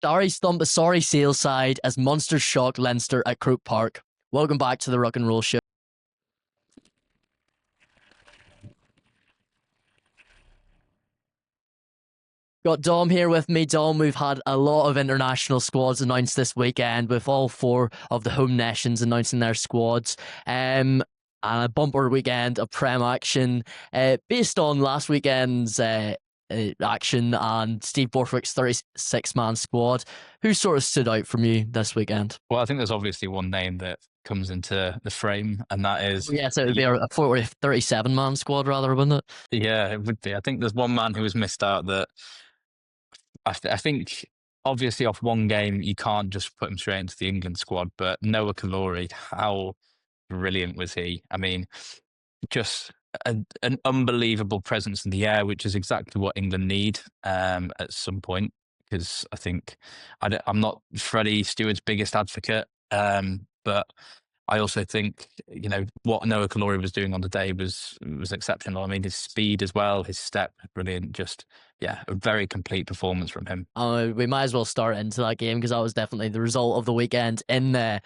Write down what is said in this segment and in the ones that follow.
Sarries thump a sorry Sale side as Munster shock Leinster at Croke Park. Welcome back to the Ruck and Roll Show. Got Dom here with me. Dom, we've had a lot of international squads announced this weekend, with all four of the home nations announcing their squads. And a bumper weekend of Prem action based on last weekend's action and Steve Borthwick's 36-man squad. Who sort of stood out from you this weekend? Well, I think there's obviously one name that comes into the frame, and that is... Yes, it would be a 37-man squad rather, wouldn't it? Yeah, it would be. I think there's one man who was missed out that I think obviously off one game, you can't just put him straight into the England squad, but Noah Kalori, how brilliant was he? I mean, just an unbelievable presence in the air, which is exactly what England need at some point, because I think I'm not Freddie Stewart's biggest advocate, but I also think, what Noah Kalori was doing on the day was exceptional. I mean, his speed as well, his step, brilliant. Just, yeah, a very complete performance from him. We might as well start into that game because that was definitely the result of the weekend in the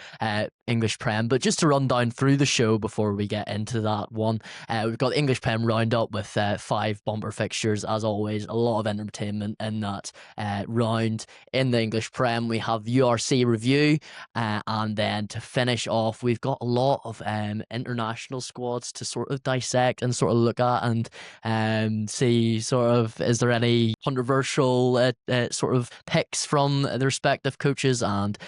English Prem. But just to run down through the show before we get into that one, we've got the English Prem roundup with 5 bumper fixtures. As always, a lot of entertainment in that round. In the English Prem, we have URC review, and then to finish off, we've got a lot of international squads to sort of dissect and sort of look at and see sort of, is there any controversial sort of picks from the respective coaches, and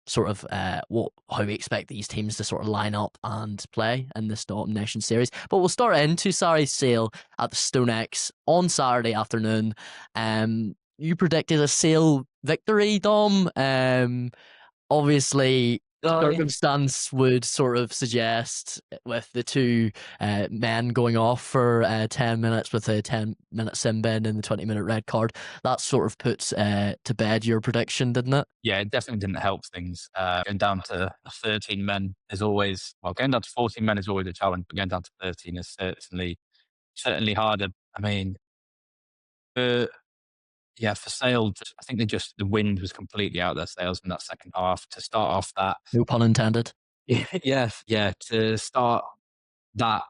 sort of how we expect these teams to sort of line up and play in this Autumn Nations series. But we'll start into Sarries Sale at the Stone X on Saturday afternoon. You predicted a Sale victory, Dom. Obviously, circumstance would sort of suggest, with the two men going off for 10 minutes with a 10-minute sin bin and the 20-minute red card, that sort of puts to bed your prediction, didn't it? Yeah, it definitely didn't help things. Going down to 13 men is always, well, going down to 14 men is always a challenge, but going down to 13 is certainly harder. I mean, for Sale, I think the wind was completely out of their sails in that second half. To start off that, No pun intended. yeah, to start that,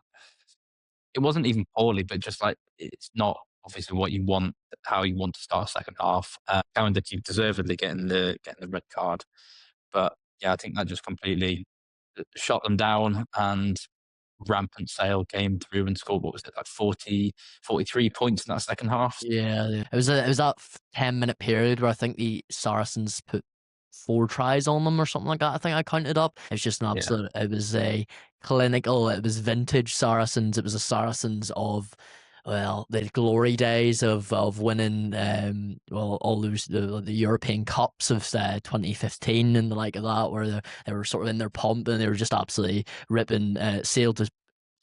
it wasn't even poorly, but just like, it's not obviously what you want, how you want to start a second half. Cowan did keep deservedly getting the red card, but yeah, I think that just completely shot them down, and rampant Sale came through and scored, what was it, like 43 points in that second half? Yeah. It was that 10-minute period where I think the Saracens put 4 tries on them or something like that. I think I counted up. It was just an absolute, It was a clinical, it was vintage Saracens. It was the Saracens of, well, the glory days of winning all those the European Cups of 2015 and the like of that, where they were sort of in their pomp and they were just absolutely ripping Sale to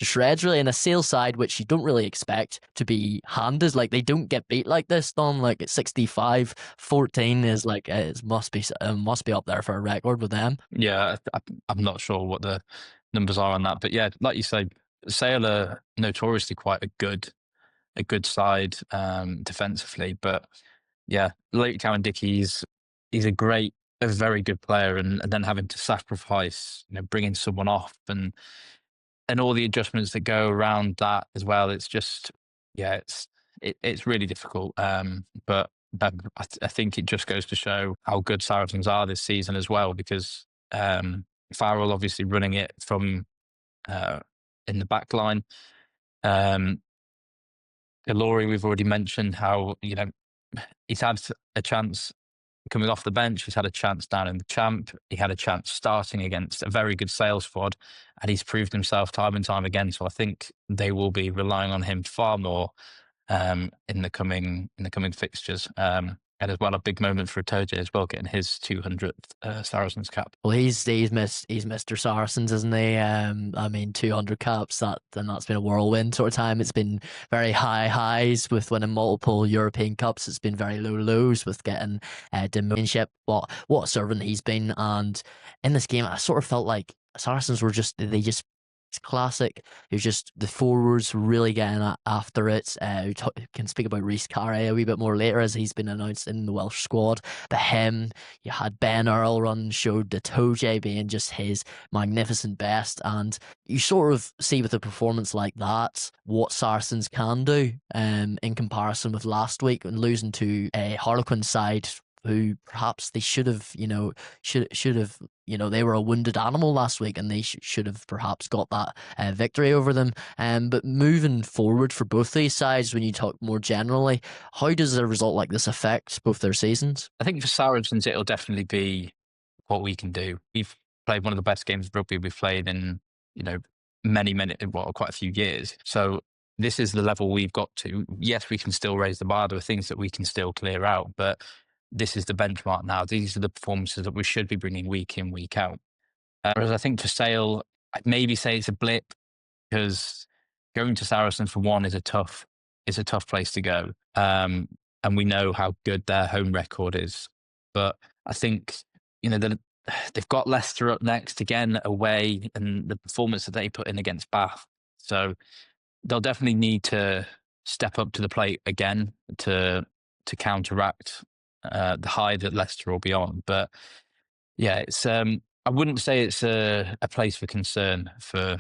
shreds, really, in a Sale side which you don't really expect to be handed. Like, they don't get beat like this, Don. Like, at 65-14 is like, it must be up there for a record with them. Yeah, I'm not sure what the numbers are on that, but yeah, like you say, Sale are notoriously quite a good side defensively, but yeah, Luke Cowan-Dickey's he's a very good player, and then having to sacrifice, bringing someone off and all the adjustments that go around that as well. It's just, yeah, it's really difficult. But I think it just goes to show how good Saracens are this season as well, because Farrell obviously running it from in the back line. Ilori, we've already mentioned how, he's had a chance coming off the bench. He's had a chance down in the champ. He had a chance starting against a very good Sale squad, and he's proved himself time and time again. So I think they will be relying on him far more in the coming fixtures. And as well, a big moment for Itoje as well, getting his 200th Saracens cap. Well, he's Mr. Saracens, isn't he? I mean, 200 caps, that's been a whirlwind sort of time. It's been very high highs with winning multiple European Cups. It's been very low lows with getting demotionship. But what a servant he's been. And in this game, I sort of felt like Saracens were just classic. It was just the forwards really getting after it. We can speak about Rhys Carey a wee bit more later as he's been announced in the Welsh squad. But him, you had Ben Earl run, showed the Toje being just his magnificent best. And you sort of see with a performance like that what Saracens can do in comparison with last week and losing to a Harlequin side who perhaps they should have, should have, they were a wounded animal last week and they should have perhaps got that victory over them. But moving forward for both these sides, when you talk more generally, how does a result like this affect both their seasons? I think for Saracens, it'll definitely be what we can do. We've played one of the best games of rugby we've played in, quite a few years. So this is the level we've got to. Yes, we can still raise the bar. There are things that we can still clear out, but this is the benchmark now. These are the performances that we should be bringing week in, week out. Whereas I think for Sale, I'd maybe say it's a blip because going to Saracens for one is a tough place to go. And we know how good their home record is. But I think, they've got Leicester up next again away, and the performance that they put in against Bath. So they'll definitely need to step up to the plate again to counteract the high that Leicester will be on. But yeah, it's I wouldn't say it's a place for concern for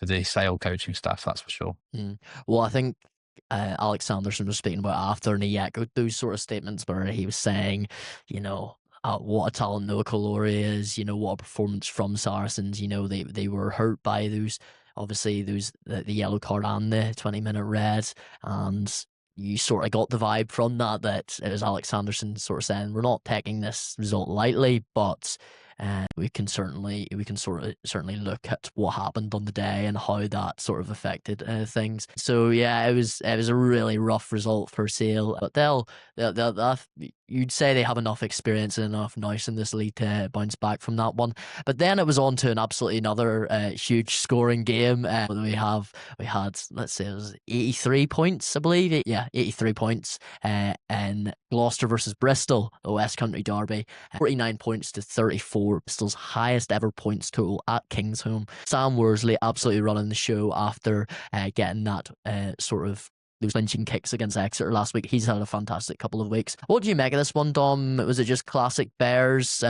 the Sale coaching staff, that's for sure. Well, I think Alex Sanderson was speaking about after, and he echoed those sort of statements where he was saying, what a talent Noah Kalori is, what a performance from Saracens. They were hurt by those, obviously, the yellow card and the 20-minute red, and you sort of got the vibe from that it was Alex Sanderson sort of saying, we're not taking this result lightly, but we can certainly look at what happened on the day and how that sort of affected things. So yeah, it was a really rough result for Sale, but they'll you'd say they have enough experience and enough nous in this league to bounce back from that one. But then it was on to another huge scoring game. We had, let's say, it was 83 points, I believe. Yeah, 83 points in Gloucester versus Bristol, the West Country derby. 49 points to 34. Bristol's highest ever points total at Kingsholm. Sam Worsley absolutely running the show after getting that those lynching kicks against Exeter last week. He's had a fantastic couple of weeks. What do you make of this one, Dom? Was it just classic Bears,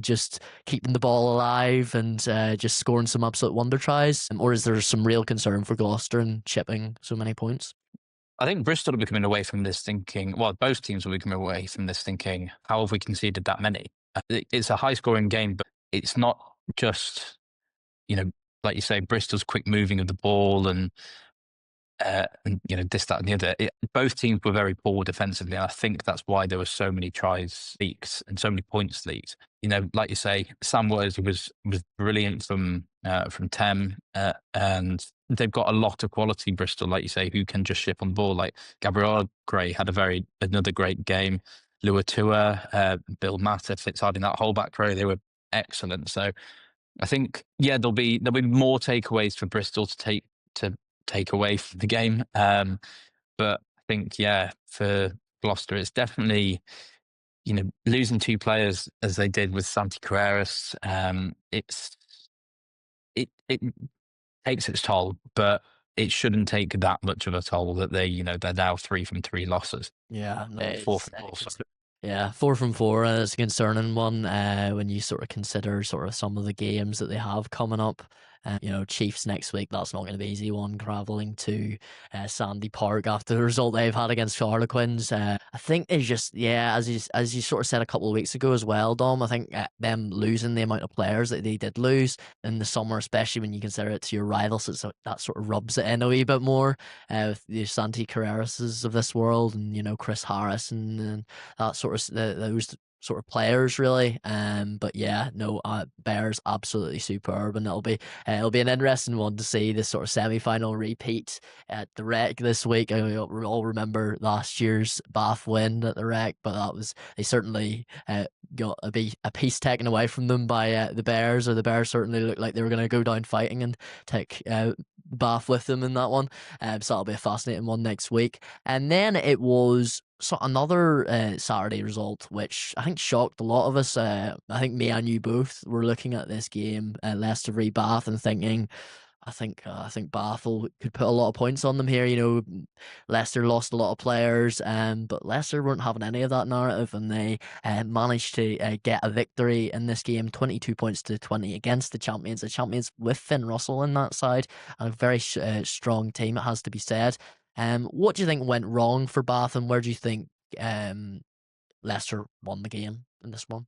just keeping the ball alive and just scoring some absolute wonder tries? Or is there some real concern for Gloucester and chipping so many points? I think Bristol will be coming away from this thinking, well, both teams will be coming away from this thinking, how have we conceded that many? It's a high scoring game, but it's not just, like you say, Bristol's quick moving of the ball and this, that, and the other. Both teams were very poor defensively, and I think that's why there were so many tries leaked and so many points leaked. Like you say, Sam Worsley was brilliant from Tem, and they've got a lot of quality, Bristol, like you say, who can just ship on the ball. Like Gabriel Gray had another great game. Luatua, Bill Matter, Fitzharding, that whole back row, they were excellent. So I think, yeah, there'll be more takeaways for Bristol to take away from the game. But I think, yeah, for Gloucester, it's definitely, losing two players as they did with Santi Carreras. It takes its toll, but it shouldn't take that much of a toll that they're now 3 from 3 losses. Yeah, no, 4 from 4. Sorry. Yeah, 4 from 4. It's a concerning one when you sort of consider sort of some of the games that they have coming up. Chiefs next week, that's not going to be an easy one, travelling to Sandy Park after the result they've had against Harlequins. I think they just, as you sort of said a couple of weeks ago as well, Dom, I think them losing the amount of players that they did lose in the summer, especially when you consider it to your rivals, that sort of rubs it in a wee bit more with the Santi Carrerases of this world and, Chris Harris and that sort of those sort of players really. But yeah, no, Bears absolutely superb, and it'll be an interesting one to see this sort of semi-final repeat at the Rec this week. We all remember last year's Bath win at the Rec, but they certainly got a piece taken away from them by the Bears, or the Bears certainly looked like they were going to go down fighting and take Bath with them in that one. So that'll be a fascinating one next week. And then it was another Saturday result, which I think shocked a lot of us. I think me and you both were looking at this game, Leicester v Bath, and thinking, I think Bath could put a lot of points on them here. Leicester lost a lot of players, but Leicester weren't having any of that narrative, and they managed to get a victory in this game, 22 points to 20 against the champions with Finn Russell in that side, and a very strong team, it has to be said. What do you think went wrong for Bath, and where do you think Leicester won the game in this one?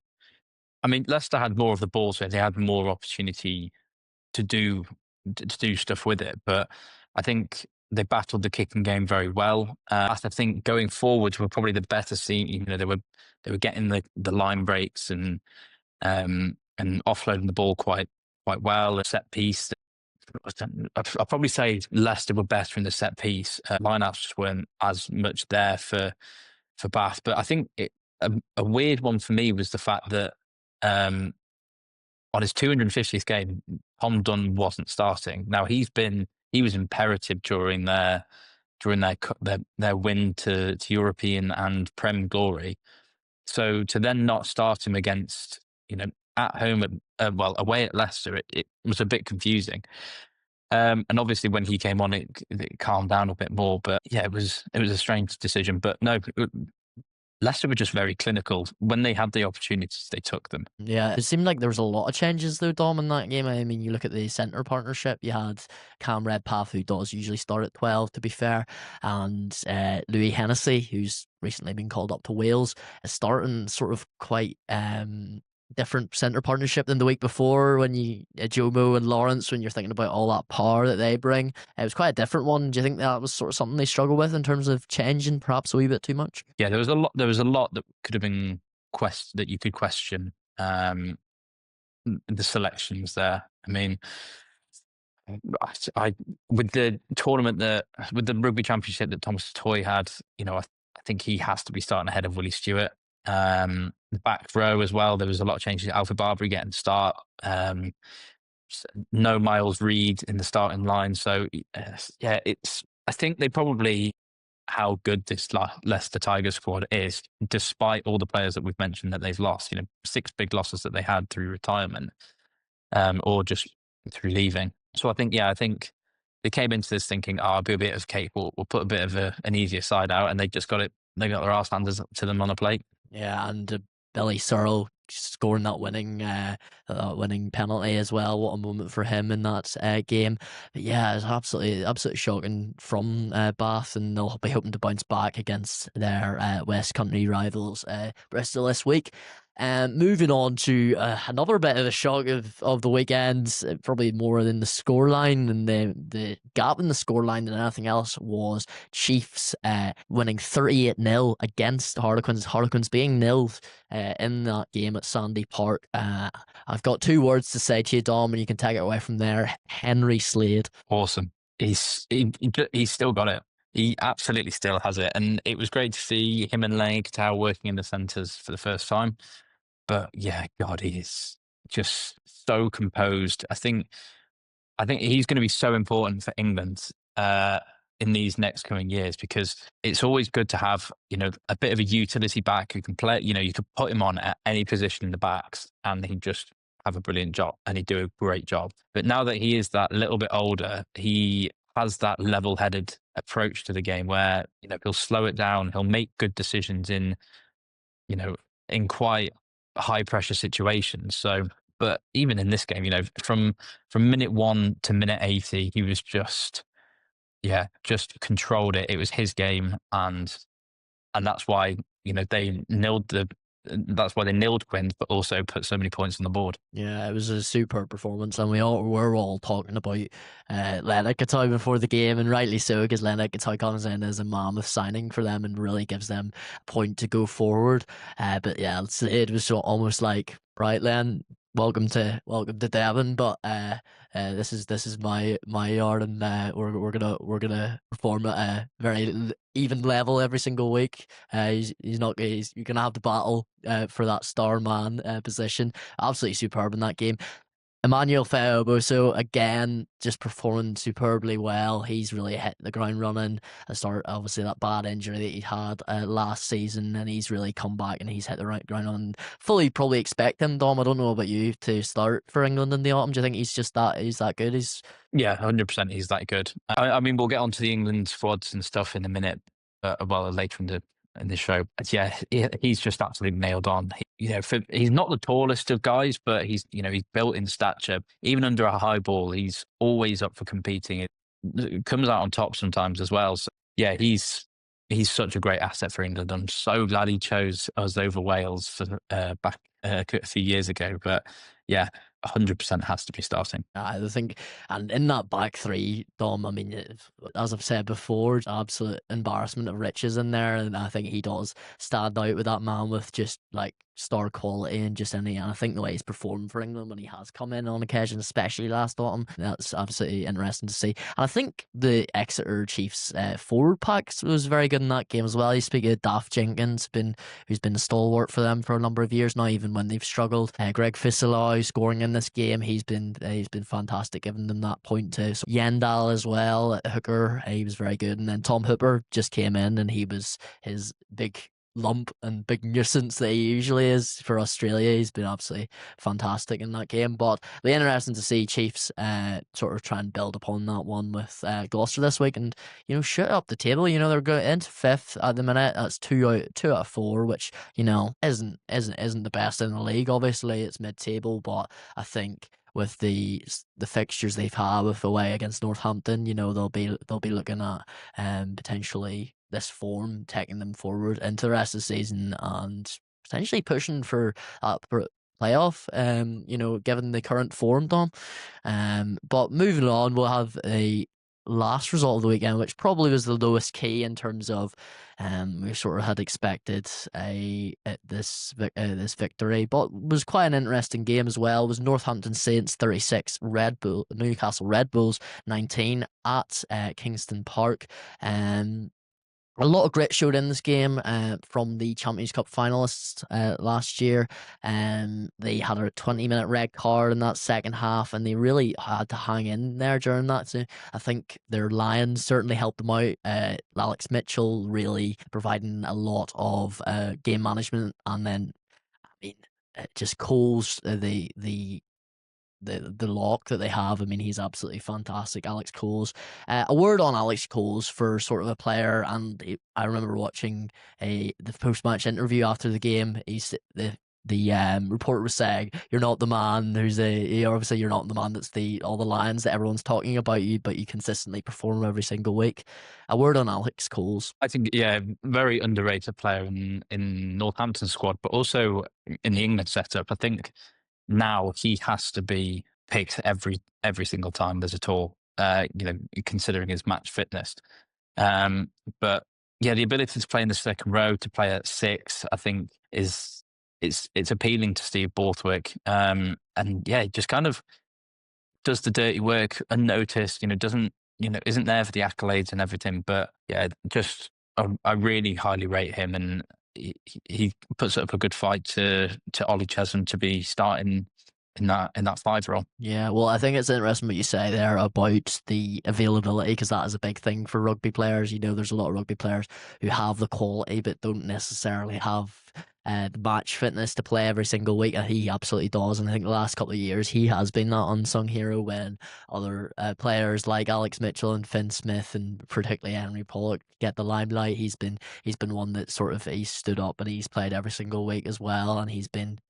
I mean, Leicester had more of the ball, so they had more opportunity to do to do stuff with it. But I think they battled the kicking game very well. I think going forwards were probably the better team. They were getting the line breaks and offloading the ball quite well. A set piece. I'd probably say Leicester were better in the set piece. Lineouts just weren't as much there for Bath. But I think a weird one for me was the fact that um, on his 250th game, Tom Dunn wasn't starting. Now he was imperative during their win to European and Prem glory. So to then not start him against, at home away at Leicester, it was a bit confusing. And obviously when he came on, it calmed down a bit more. But yeah, it was a strange decision. But no, Leicester were just very clinical. When they had the opportunities, they took them. Yeah, it seemed like there was a lot of changes though, Dom, in that game. I mean, you look at the centre partnership. You had Cam Redpath, who does usually start at 12, to be fair, and Louis Hennessy, who's recently been called up to Wales, is starting sort of quite different centre partnership than the week before when you Jomo and Lawrence, when you're thinking about all that power that they bring. It was quite a different one. Do you think that was sort of something they struggle with in terms of changing perhaps a wee bit too much? Yeah, there was a lot. There was a lot that could have been that you could question. The selections there. I mean, I with the tournament with the rugby championship that Thomas Toy had, I think he has to be starting ahead of Willie Stewart. The back row as well. There was a lot of changes. Alfred Barbary getting the start. No Miles Reed in the starting line. So yeah, I think they probably how good this Leicester Tiger squad is, despite all the players that we've mentioned that they've lost. 6 big losses that they had through retirement, or just through leaving. So I think they came into this thinking, "Oh, I'll be a bit of cake. We'll put a bit of an easier side out," and they just got it. They got their arse handed to them on a plate. Yeah, and Billy Searle scoring that winning penalty as well. What a moment for him in that game. But yeah, it's absolutely shocking from Bath, and they'll be hoping to bounce back against their West Country rivals, Bristol, this week. Moving on to another bit of a shock of the weekend, probably more than the scoreline, and the gap in the scoreline than anything else was Chiefs winning 38-0 against Harlequins. Harlequins being nilled in that game at Sandy Park. I've got 2 words to say to you, Dom, and you can take it away from there. Henry Slade. Awesome. He's still got it. He absolutely still has it, and it was great to see him and Lenny Katow working in the centres for the first time. But yeah, God, he is just so composed. I think he's going to be so important for England in these next coming years, because it's always good to have a bit of a utility back who can play. You could put him on at any position in the backs, and he'd just have a brilliant job, and he'd do a great job. But now that he is that little bit older, he has that level-headed approach to the game where he'll slow it down. He'll make good decisions you know in quite high pressure situations. So, but even in this game, from minute 1 to minute 80, he was just controlled it. It was his game, and that's why they nilled that's why they nilled Quins, but also put so many points on the board. Yeah, it was a superb performance, and we're all talking about Leonard Katow before the game, and rightly so, because Leonard Katow comes in as a mammoth signing for them and really gives them a point to go forward. But yeah, it was almost like, right, Len, welcome to Devon, but this is my yard, and we're gonna perform at a very even level every single week. You're gonna have to battle for that star man position. Absolutely superb in that game. Emmanuel Feoboso again, just performing superbly well. He's really hit the ground running. I start obviously that bad injury that he had last season, and he's really come back and he's hit the right ground running. Fully probably expect him, Dom. I don't know about you to start for England in the autumn. Do you think he's that good? Yeah, 100%. He's that good. I mean, we'll get onto the England squads and stuff in a minute, well, later in the show. But yeah, he's just absolutely nailed on. He's not the tallest of guys, but he's built in stature. Even under a high ball, he's always up for competing. It comes out on top sometimes as well. So yeah, he's such a great asset for England. I'm so glad he chose us over Wales for back a few years ago. But yeah, 100% has to be starting. I think, and in that back three, Dom, I mean, as I've said before, absolute embarrassment of riches in there, and I think he does stand out with that man with just like star quality and just and I think the way he's performed for England when he has come in on occasion, especially last autumn, that's absolutely interesting to see. And I think the Exeter Chiefs forward pack was very good in that game as well. You speak of Daft Jenkins, who's been a stalwart for them for a number of years now, even when they've struggled. Greg Fisselau scoring in this game, he's been fantastic, giving them that point to Yendal as well at hooker. He was very good, and then Tom Hooper just came in, and he was his big lump and big nuisance that he usually is for Australia. He's been absolutely fantastic in that game. But it'll be interesting to see Chiefs sort of try and build upon that one with Gloucester this week, and shoot up the table. They're going into fifth at the minute. That's two out of four, which isn't the best in the league. Obviously, it's mid-table, but I think with the fixtures they've had with away against Northampton, they'll be looking at potentially this form taking them forward into the rest of the season and potentially pushing for that playoff. Given the current form, Dom. But moving on, we'll have a last result of the weekend, which probably was the lowest key in terms of we sort of had expected this victory, but was quite an interesting game as well. It was Northampton Saints 36, Newcastle Red Bulls 19 at Kingston Park. A lot of grit showed in this game from the Champions Cup finalists last year. They had a 20-minute red card in that second half, and they really had to hang in there during that. So I think their Lions certainly helped them out. Alex Mitchell really providing a lot of game management, and then I mean, just Cole's the lock that they have. I mean, he's absolutely fantastic. Alex Coles. A word on Alex Coles for sort of a player, and I remember watching the post match interview after the game. The reporter was saying, "You're not the man obviously you're not the man that's all the lines that everyone's talking about you, but you consistently perform every single week." A word on Alex Coles. I think, yeah, very underrated player in Northampton squad, but also in the England setup. I think now he has to be picked every single time there's a tour, considering his match fitness. But yeah, the ability to play in the second row, to play at 6, I think it's appealing to Steve Borthwick. And yeah, he just kind of does the dirty work unnoticed, isn't there for the accolades and everything. But yeah, just I really highly rate him, and he puts up a good fight to Ollie Chesson to be starting in that 5 role. Yeah, well, I think it's interesting what you say there about the availability, because that is a big thing for rugby players. There's a lot of rugby players who have the quality but don't necessarily have the match fitness to play every single week, and he absolutely does. And I think the last couple of years he has been that unsung hero when other players like Alex Mitchell and Finn Smith and particularly Henry Pollock get the limelight. He's been one that sort of he's stood up and he's played every single week as well, and he's been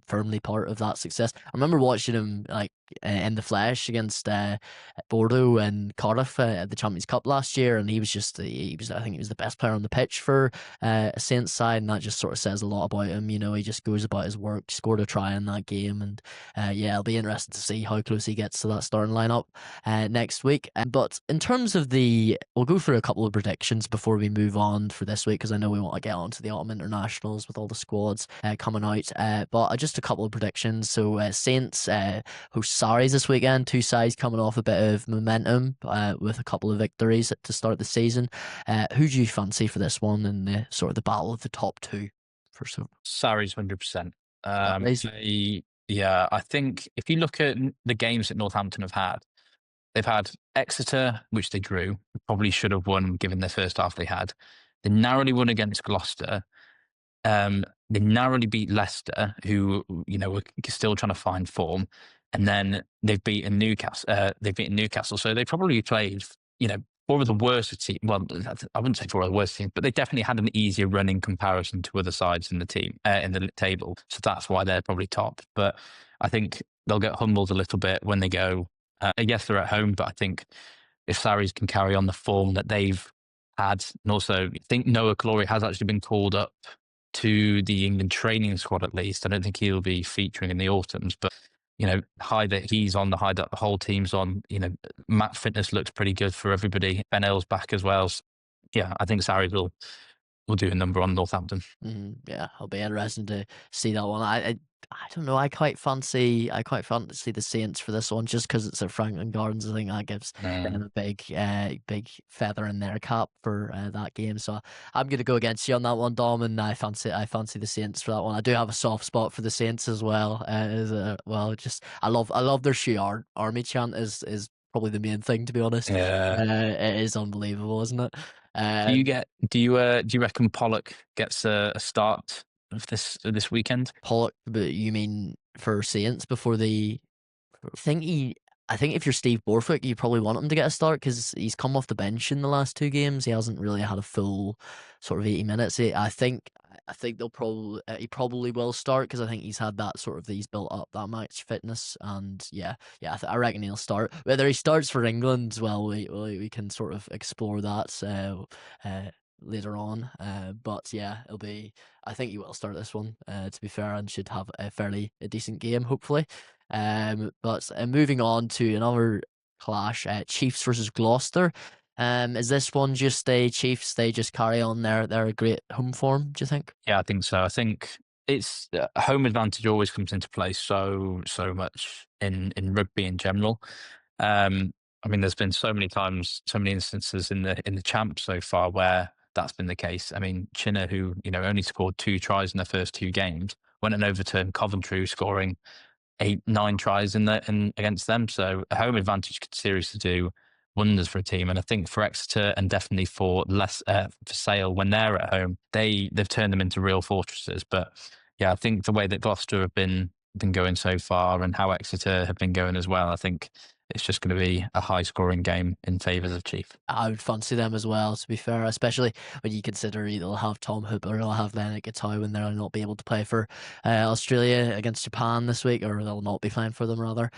firmly part of that success. I remember watching him like in the flesh against Bordeaux and Cardiff at the Champions Cup last year, and I think he was the best player on the pitch for a Saints side, and that just sort of says a lot about him. He just goes about his work, scored a try in that game, and yeah, it'll be interesting to see how close he gets to that starting lineup next week. But in terms of we'll go through a couple of predictions before we move on for this week, because I know we want to get on to the autumn internationals with all the squads coming out. But just a couple of predictions. So Saints host Sarries this weekend. Two sides coming off a bit of momentum with a couple of victories to start the season. Who do you fancy for this one in the sort of the battle of the top two? Sarries 100%. Yeah, I think if you look at the games that Northampton have had, they've had Exeter, which they drew, probably should have won given the first half they had. They narrowly won against Gloucester. They narrowly beat Leicester, who were still trying to find form, and then they've beaten Newcastle. So they probably played, four of the worst team. Well, I wouldn't say four of the worst teams, but they definitely had an easier run in comparison to other sides in the team in the table. So that's why they're probably top. But I think they'll get humbled a little bit when they go. Yes, they're at home, but I think if Sarries can carry on the form that they've had, and also I think Noah Glory has actually been called up to the England training squad at least. I don't think he'll be featuring in the autumns, but high that he's on, the high that the whole team's on. Matt fitness looks pretty good for everybody. Ben Earl's back as well. So, yeah, I think Sarri will do a number on Northampton. Yeah, it'll be interesting to see that one. I don't know. I quite fancy the Saints for this one just because it's at Franklin Gardens. I think that gives them a big feather in their cap for that game. So I'm going to go against you on that one, Dom, and I fancy the Saints for that one. I do have a soft spot for the Saints as well. Just I love their Shi'ar army chant is probably the main thing, to be honest. Yeah. It is unbelievable, isn't it? Do you reckon Pollock gets a start of this weekend? Pollock, but you mean for Saints before the? I think he. I think if you're Steve Borthwick, you probably want him to get a start because he's come off the bench in the last two games. He hasn't really had a full sort of 80 minutes. I think they'll probably he probably will start because I think he's had that sort of he's built up that match fitness and yeah. I reckon he'll start. Whether he starts for England, well, we can sort of explore that later on. But yeah, it'll be. I think he will start this one. To be fair, and should have a decent game hopefully. But moving on to another clash, Chiefs versus Gloucester. Is this one just a Chiefs? They just carry on their great home form. Do you think? Yeah, I think so. I think it's home advantage always comes into play so much in rugby in general. I mean, there's been so many times, so many instances in the champ so far where that's been the case. I mean, Chinner, who only scored 2 tries in the first 2 games, went and overturned Coventry, scoring 8-9 tries in against them. So a home advantage could seriously do wonders for a team. And I think for Exeter and definitely for Sale when they're at home, they've turned them into real fortresses. But yeah, I think the way that Gloucester have been going so far and how Exeter have been going as well, I think it's just going to be a high scoring game in favour of Chief. I would fancy them as well, to be fair, especially when you consider they'll have Tom Hooper, they'll have Leonard Gatow when they'll not be able to play for Australia against Japan this week, or they'll not be playing for them rather.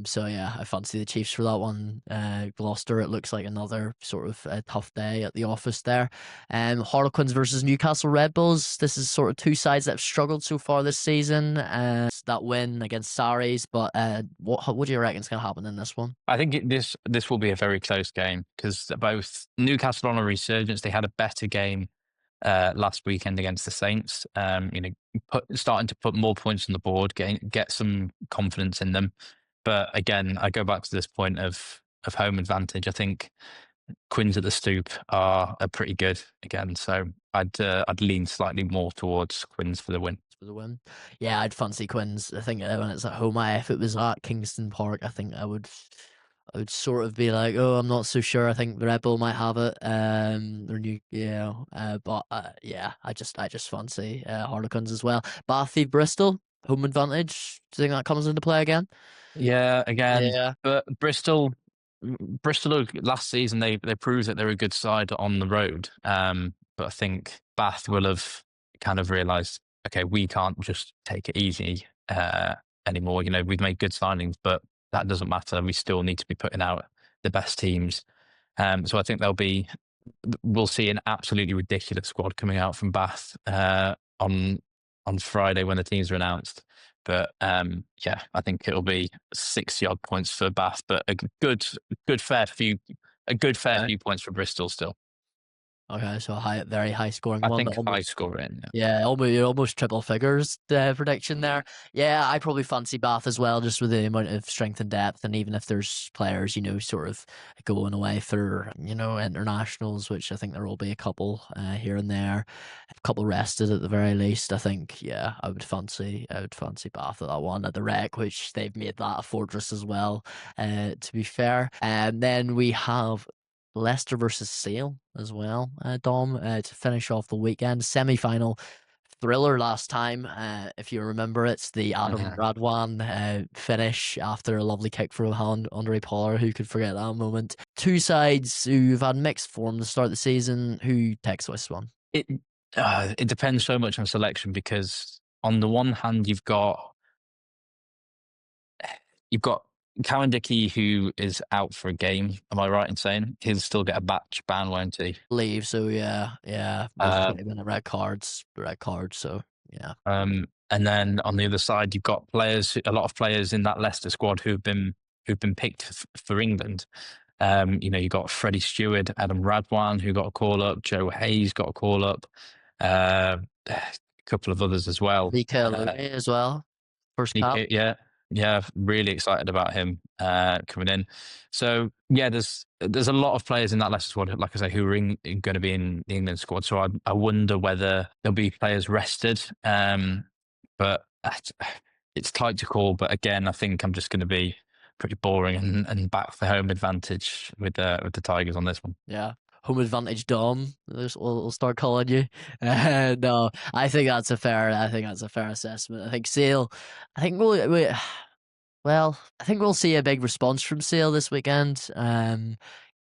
So yeah, I fancy the Chiefs for that one. Gloucester, it looks like another sort of tough day at the office there. Harlequins versus Newcastle Red Bulls. This is sort of two sides that have struggled so far this season. That win against Sarries, but what do you reckon is going to happen in this one? I think this will be a very close game because both Newcastle on a resurgence. They had a better game last weekend against the Saints. Starting to put more points on the board, get some confidence in them. But again, I go back to this point of home advantage. I think Quins at the Stoop are pretty good again, so I'd lean slightly more towards Quins for the win. For the win, yeah, I'd fancy Quins. I think when it's at home, if it was at Kingston Park, I think I would sort of be like, oh, I'm not so sure. I think the Red Bull might have it. Or new, but yeah, I just fancy Harlequins as well. Bath Bristol home advantage. Do you think that comes into play again? Yeah, again, Yeah. but Bristol last season they proved that they're a good side on the road. But I think Bath will have kind of realised, okay, we can't just take it easy anymore. We've made good signings, but that doesn't matter. We still need to be putting out the best teams. So I think we'll see an absolutely ridiculous squad coming out from Bath on Friday when the teams are announced. But yeah, I think it'll be 60-odd points for Bath, but a good fair few points for Bristol still. Okay, so very high scoring I one. think high Almost, scoring. Yeah. yeah, almost triple figures prediction there. Yeah, I probably fancy Bath as well, just with the amount of strength and depth, and even if there's players, sort of going away for internationals, which I think there will be a couple here and there, a couple rested at the very least. I think, yeah, I would fancy Bath at that one at the Rec, which they've made that a fortress as well. To be fair, and then we have Leicester versus Sale as well, Dom, to finish off the weekend. Semi final thriller last time, if you remember it. The Adam Mhm. Radwan finish after a lovely kick from Andre Pollard. Who could forget that moment? Two sides who've had mixed form to start the season. Who takes this one? It it depends so much on selection because on the one hand you've got Cowan Dickey who is out for a game. Am I right in saying he'll still get a batch ban, won't he? Leave. So yeah. There's Uh, 20-minute red cards. So yeah. and then on the other side, you've got a lot of players in that Leicester squad who've been picked for England. You've got Freddie Stewart, Adam Radwan, who got a call up, Joe Hayes got a call up, a couple of others as well. Vika Louis as well. First cap. Yeah, yeah, really excited about him coming in. So yeah, there's a lot of players in that Leicester squad, like I say, who are going to be in the England squad. So I wonder whether there'll be players rested. But it's tight to call. But again, I think I'm just going to be pretty boring and back for home advantage with the Tigers on this one. Yeah. Home advantage Dom. We'll start calling you. No, I think that's a fair. I think that's a fair assessment. I think Sale. I think well, I think we'll see a big response from Sale this weekend.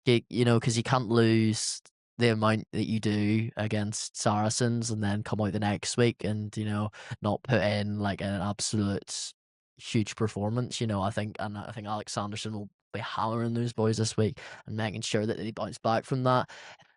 Because you can't lose the amount that you do against Saracens and then come out the next week and not put in like an absolute huge performance. I think Alex Sanderson will be hammering those boys this week and making sure that they bounce back from that.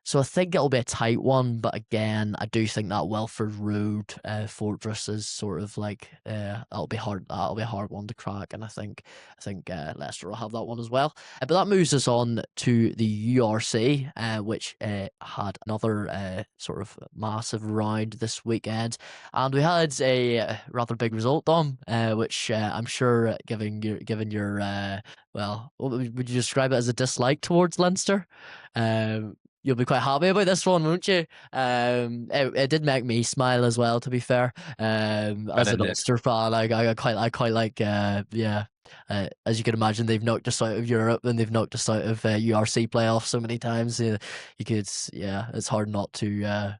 So I think it'll be a tight one, but again, I do think that Welford Road fortress is sort of like that'll be hard. That'll be a hard one to crack, and I think Leicester will have that one as well. But that moves us on to the URC, which had another sort of massive round this weekend, and we had a rather big result, Dom, which I'm sure, given your well, what would you describe it as, a dislike towards Leinster? You'll be quite happy about this one, won't you? It did make me smile as well, to be fair. But As an it did. Ulster fan, I quite like, yeah. As you can imagine, they've knocked us out of Europe and they've knocked us out of URC playoffs so many times. Yeah, it's hard not to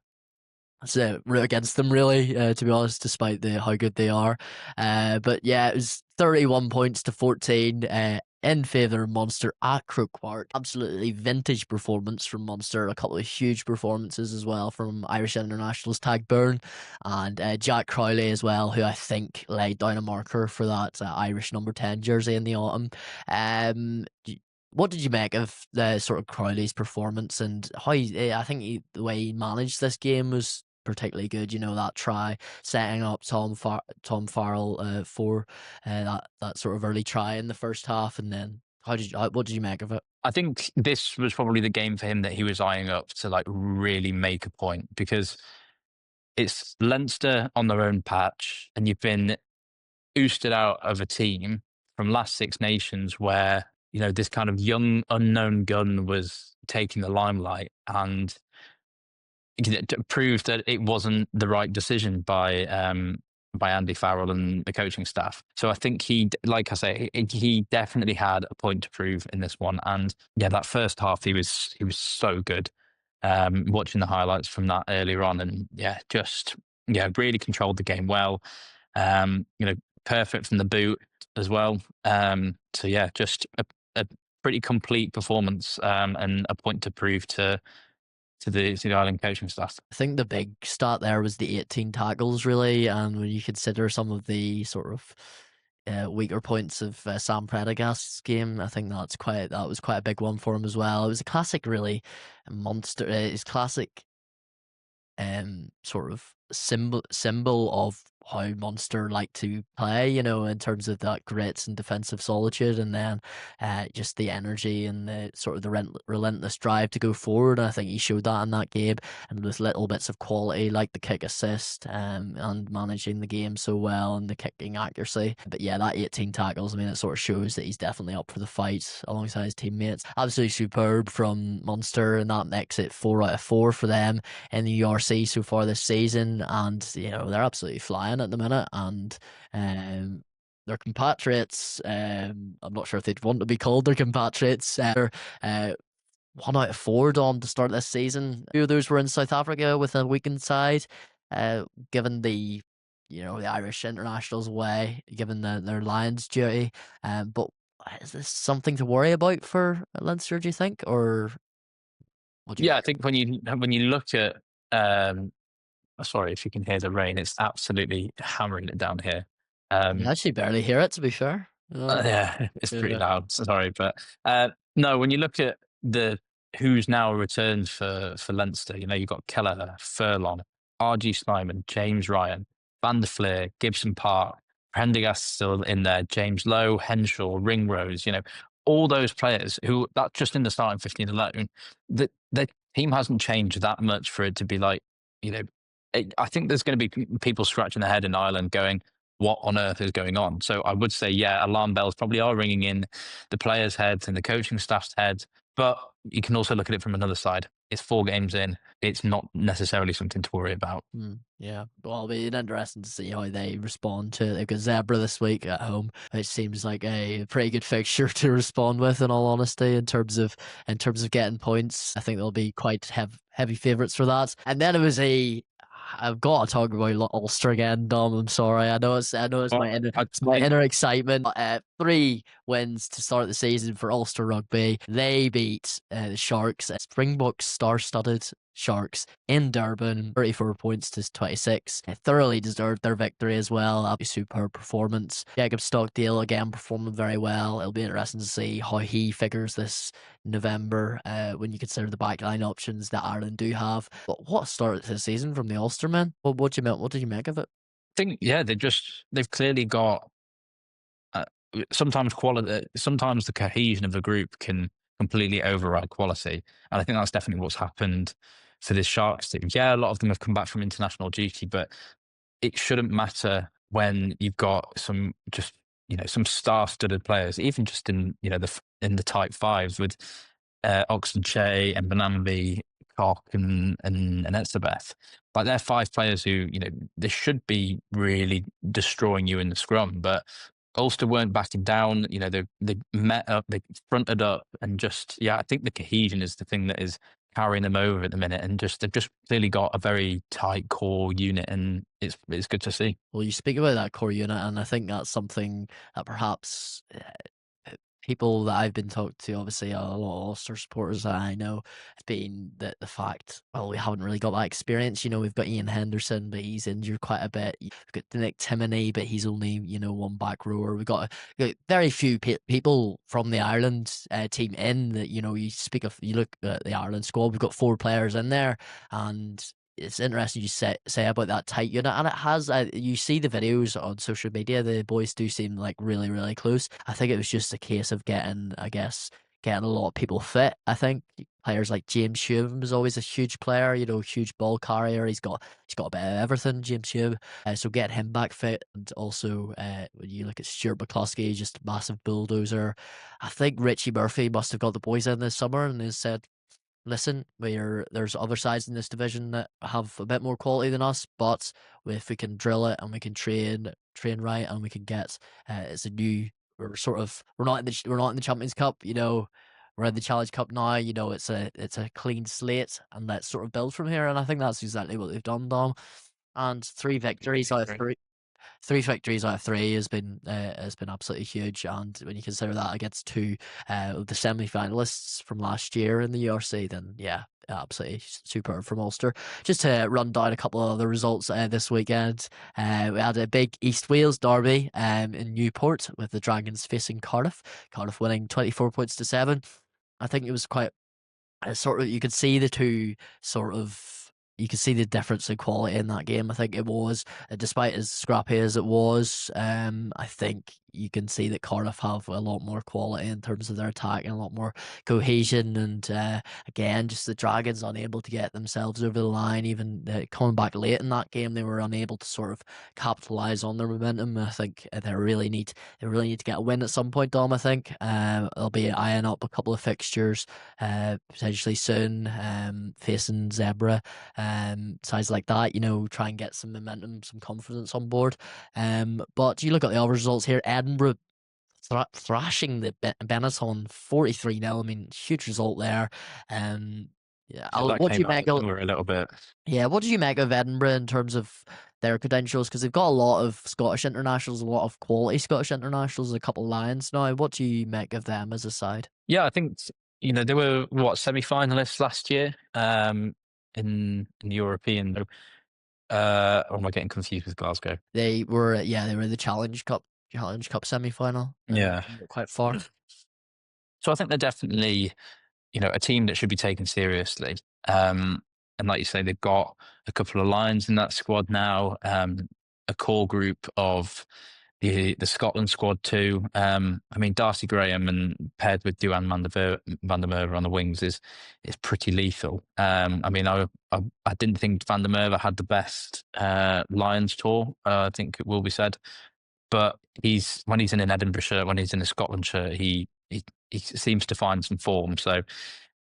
root against them, really, to be honest, despite how good they are. But yeah, it was 31 points to 14 in favour of Munster at Croke Park. Absolutely vintage performance from Munster. A couple of huge performances as well from Irish internationals Tag Byrne and Jack Crowley as well, who I think laid down a marker for that Irish number 10 jersey in the autumn. What did you make of the sort of Crowley's performance and I think the way he managed this game was particularly good? That try setting up Tom Farrell for that sort of early try in the first half, and then what did you make of it? I think this was probably the game for him that he was eyeing up to like really make a point because it's Leinster on their own patch, and you've been oosted out of a team from last Six Nations where this kind of young unknown gun was taking the limelight, and it proved that it wasn't the right decision by Andy Farrell and the coaching staff. So I think like I say, he definitely had a point to prove in this one. And yeah, that first half he was so good. Watching the highlights from that earlier on, and really controlled the game well. Perfect from the boot as well. So yeah, just a pretty complete performance, and a point to prove to the Ireland coaching staff. I think the big stat there was the 18 tackles, really, and when you consider some of the sort of weaker points of Sam Prendergast's game, I think that was quite a big one for him as well. It was a classic, really, It's classic sort of symbol of how Munster like to play, in terms of that grit and defensive solitude, and then just the energy and the sort of the relentless drive to go forward. And I think he showed that in that game, and with little bits of quality like the kick assist, and managing the game so well and the kicking accuracy. But yeah, that 18 tackles, I mean, it sort of shows that he's definitely up for the fight alongside his teammates. Absolutely superb from Munster, and that makes it 4 out of 4 for them in the URC so far this season. And they're absolutely flying at the minute, and their compatriots, I'm not sure if they'd want to be called their compatriots, 1 out of 4 Dom to start this season. Two of those were in South Africa with a weakened side, given the Irish internationals away, given their Lions duty. But is this something to worry about for Leinster, do you think, or what do you Yeah, I make? think when you look at sorry if you can hear the rain, it's absolutely hammering it down here. I can Um, actually barely hear it, to be fair. yeah, it's pretty Yeah. loud. Sorry, but no, when you look at the who's now returned for Leinster, you've got Kelleher, Furlong, RG Snyman, James Ryan, Van der Fleer, Gibson Park, Prendergast still in there, James Lowe, Henshaw, Ringrose, all those players who that's just in the starting 15 alone. The team hasn't changed that much for it to be like, you know, I think there's going to be people scratching their head in Ireland going, what on earth is going on? So I would say, yeah, alarm bells probably are ringing in the players' heads and the coaching staff's heads. But you can also look at it from another side. It's 4 games in. It's not necessarily something to worry about. Yeah, well, it'll be interesting to see how they respond to it. They've got Zebra this week at home. It seems like a pretty good fixture to respond with, in all honesty, in terms of getting points. I think they'll be quite heavy favourites for that. And then it was I've got to talk about Ulster again, Dom. I'm sorry. I know it's Well, it's my inner excitement. 3 wins to start the season for Ulster Rugby. They beat the Sharks, Springboks star-studded Sharks in Durban, 34 points to 26. Thoroughly deserved their victory as well. That'll be superb performance. Jacob Stockdale again performing very well. It'll be interesting to see how he figures this November, when you consider the backline options that Ireland do have. But what a start to the season from the Ulstermen. What did you make of it? think, yeah, they've clearly got uh, sometimes quality, sometimes the cohesion of the group can completely override quality. And I think that's definitely what's happened for this Sharks team. Yeah, a lot of them have come back from international duty, but it shouldn't matter when you've got some star-studded players, even just in the type fives with Oxford Che and Benambi, Cock and Etzebeth. Like they're 5 players who they should be really destroying you in the scrum, but Ulster weren't backing down. They met up, they fronted up, and just I think the cohesion is the thing that is carrying them over at the minute, and they've just clearly got a very tight core unit, and it's good to see. Well, you speak about that core unit, and I think that's something that perhaps people that I've been talking to, obviously a lot of Ulster supporters that I know, has been the fact, well, we haven't really got that experience. We've got Ian Henderson, but he's injured quite a bit. We've got Nick Timoney, but he's only, one back rower. We've got very few people from the Ireland team in that, you look at the Ireland squad, we've got 4 players in there, and it's interesting you say about that tight unit, and it has. You see the videos on social media. The boys do seem like really, really close. I think it was just a case of getting a lot of people fit. I think players like James Hume is always a huge player. Huge ball carrier. He's got a bit of everything. James Hume. So getting him back fit, and also when you look at Stuart McCloskey, just a massive bulldozer. I think Richie Murphy must have got the boys in this summer and has said, listen, there's other sides in this division that have a bit more quality than us, but if we can drill it and we can train right, and we can get, it's a new, we're not in the Champions Cup, we're in the Challenge Cup now, it's a clean slate, and let's sort of build from here. And I think that's exactly what they've done, Dom. And three victories out of 3 has been absolutely huge. And when you consider that against 2 of the semi-finalists from last year in the URC, then yeah, absolutely superb from Ulster. Just to run down a couple of other results this weekend, we had a big East Wales derby in Newport with the Dragons facing Cardiff. Cardiff winning 24 points to 7. I think it was quite sort of, you could see the two sort of you can see the difference in quality in that game. I think it was, despite as scrappy as it was, I think you can see that Cardiff have a lot more quality in terms of their attack and a lot more cohesion. And again, just the Dragons unable to get themselves over the line. Even coming back late in that game, they were unable to sort of capitalize on their momentum. I think they really need to get a win at some point, Dom. I think they'll be eyeing up a couple of fixtures potentially soon, facing Zebra, sides like that. Try and get some momentum, some confidence on board. But you look at the other results here. Edinburgh thrashing the Benetton 43-0. I mean, huge result there. Yeah, Yeah, that what do came you out make of of? nowhere a little bit. Yeah, what did you make of Edinburgh in terms of their credentials? Because they've got a lot of Scottish internationals, a lot of quality Scottish internationals, a couple of Lions now. What do you make of them as a side? Yeah, I think they were what semi-finalists last year in the European. Or am I getting confused with Glasgow? They were in the Challenge Cup semi-final. Yeah. Quite far. So I think they're definitely a team that should be taken seriously. And like you say, they've got a couple of Lions in that squad now. A core group of the Scotland squad too. I mean, Darcy Graham and paired with Duan van der Merwe on the wings is pretty lethal. I mean, I didn't think Van der Merwe had the best Lions tour. I think it will be said, but when he's in an Edinburgh shirt, when he's in a Scotland shirt, he seems to find some form. So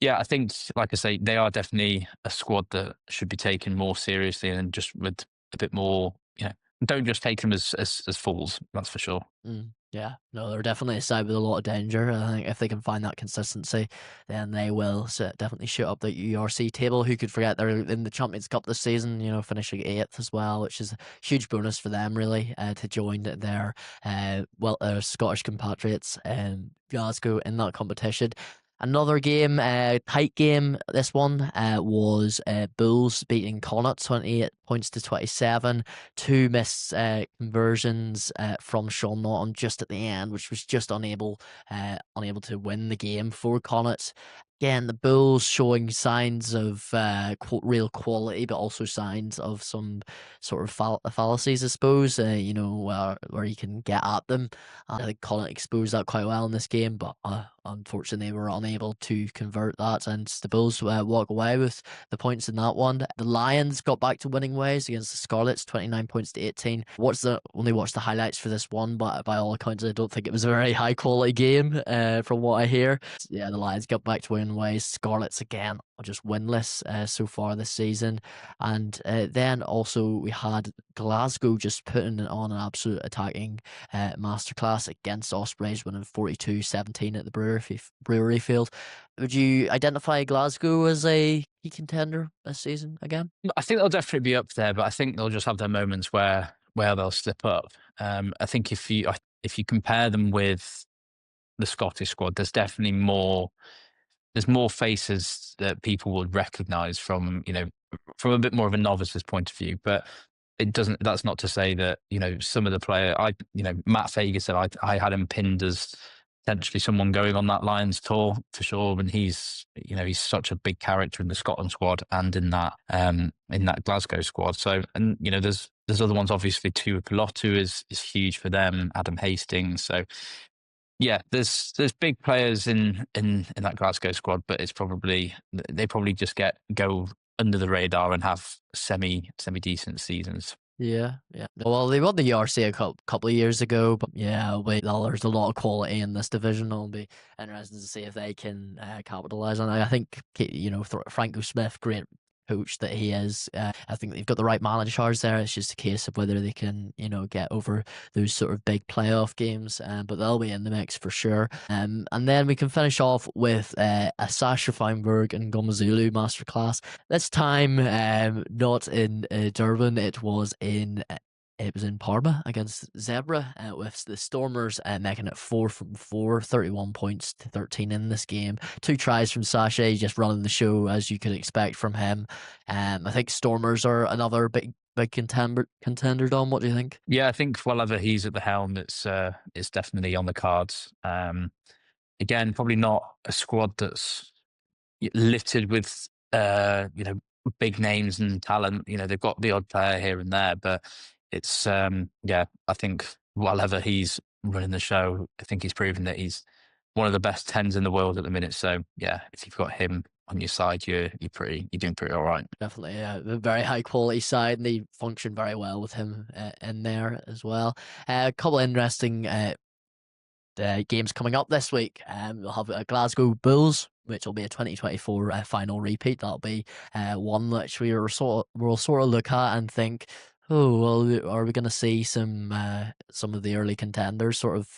yeah, I think, like I say, they are definitely a squad that should be taken more seriously and just with a bit more, don't just take them as fools. That's for sure. Yeah, no, they're definitely a side with a lot of danger. I think if they can find that consistency, then they will definitely shoot up the URC table. Who could forget they're in the Champions Cup this season, finishing eighth as well, which is a huge bonus for them, really, to join their Scottish compatriots Glasgow in that competition. Another game, tight game. This one was Bulls beating Connacht 28 points to 27. Two missed conversions from Sean Naughton just at the end, which was just unable to win the game for Connacht. Again, the Bulls showing signs of real quality, but also signs of some sort of fallacies, I suppose. Where you can get at them. I think Connacht exposed that quite well in this game, but unfortunately, they were unable to convert that, and the Bulls walk away with the points in that one. The Lions got back to winning ways against the Scarlets, 29 points to 18. Only watched the highlights for this one, but by all accounts, I don't think it was a very high quality game from what I hear. Yeah, the Lions got back to winning ways. Scarlets again are just winless so far this season. And then also we had Glasgow just putting on an absolute attacking masterclass against Ospreys, winning 42-17 at the Brewery Field. Would you identify Glasgow as a key contender this season again? I think they'll definitely be up there, but I think they'll just have their moments where they'll slip up. I think if you compare them with the Scottish squad, there's more faces that people would recognise from a bit more of a novice's point of view. But that's not to say that some of the Matt Fager said I had him pinned as potentially someone going on that Lions tour for sure, and he's such a big character in the Scotland squad and in that Glasgow squad. So, and there's other ones, obviously too. Pilotu is huge for them, Adam Hastings. So yeah, there's big players in that Glasgow squad, but they probably just go under the radar and have semi decent seasons. Yeah, yeah. Well, they won the ERC a couple of years ago, but yeah, there's a lot of quality in this division. It'll be interesting to see if they can capitalize on it. I think Franco Smith, great coach that he is. I think they've got the right managers there. It's just a case of whether they can, get over those sort of big playoff games. But they'll be in the mix for sure. And then we can finish off with a Sasha Feinberg and Gomazulu masterclass. This time, not in Durban. It was in Parma against Zebra, with the Stormers making it 4 from 4, 31 points to 13 in this game. 2 tries from Sachet, just running the show as you could expect from him. I think Stormers are another big contender. Dom, what do you think? Yeah, I think whenever he's at the helm, it's definitely on the cards. Again, probably not a squad that's littered with big names and talent. They've got the odd player here and there, but it's I think while ever he's running the show, I think he's proven that he's one of the best tens in the world at the minute. So yeah, if you've got him on your side, you're doing pretty all right. Definitely a very high quality side, and they function very well with him in there as well. A couple of interesting games coming up this week. We'll have Glasgow Bulls, which will be a 2024 final repeat. That'll be one which we'll sort of look at and think, oh well, are we going to see some of the early contenders sort of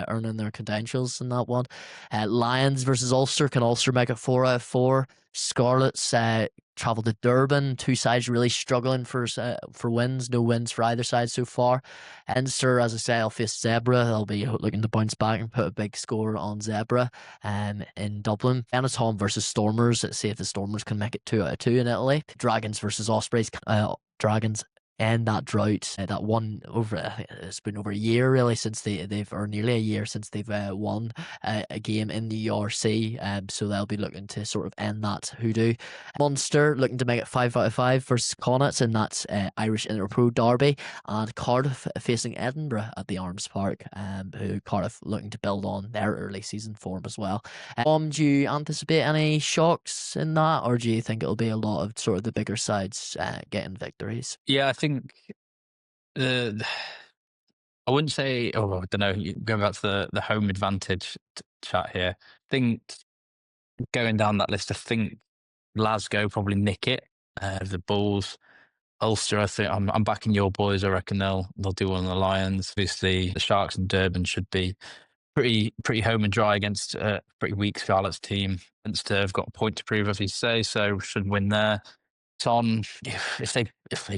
earning their credentials in that one? Lions versus Ulster. Can Ulster make it 4 out of 4? Scarlets travel to Durban. Two sides really struggling for wins. No wins for either side so far. Munster, as I say, will face Zebra. They'll be looking to bounce back and put a big score on Zebra in Dublin. Benetton versus Stormers. Let's see if the Stormers can make it 2 out of 2 in Italy. Dragons versus Ospreys. Dragons end that drought. That one over. It's been over a year really since or nearly a year since they've won a game in the ERC. So they'll be looking to sort of end that hoodoo. Munster looking to make it 5 out of 5 versus Connacht in that Irish Interpro derby, and Cardiff facing Edinburgh at the Arms Park. Who Cardiff looking to build on their early season form as well. Do you anticipate any shocks in that, or do you think it'll be a lot of sort of the bigger sides getting victories? Yeah, I think I wouldn't say. Oh, I don't know. Going back to the home advantage chat here. I think going down that list, I think Glasgow probably nick it. The Bulls, Ulster. I think I'm backing your boys. I reckon they'll do one of the Lions. Obviously, the Sharks and Durban should be pretty home and dry against a pretty weak Scarlets team. Munster have got a point to prove, as you say, so should win there. On if they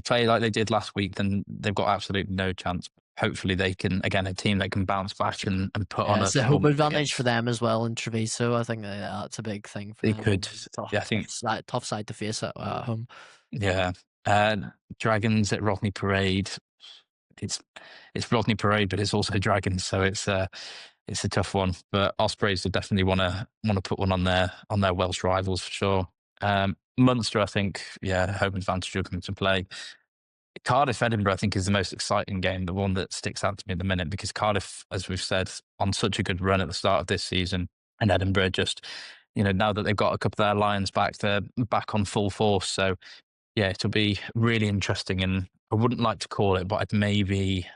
play like they did last week, then they've got absolutely no chance. Hopefully, they can again a team that can bounce back and put on a It's a home performance advantage for against. them as well in Treviso. I think that's a big thing for They them. could, Tough, yeah, I think, tough side to face at home. yeah. Uh, Dragons at Rodney Parade. It's Rodney Parade, but it's also Dragons, so it's a tough one. But Ospreys will definitely want to put one on their Welsh rivals for sure. Munster, I think, yeah, home advantage will come into play. Cardiff Edinburgh, I think, is the most exciting game, the one that sticks out to me at the minute, because Cardiff, as we've said, on such a good run at the start of this season, and Edinburgh just, now that they've got a couple of their Lions back, they're back on full force. So yeah, it'll be really interesting, and I wouldn't like to call it, but I'd maybe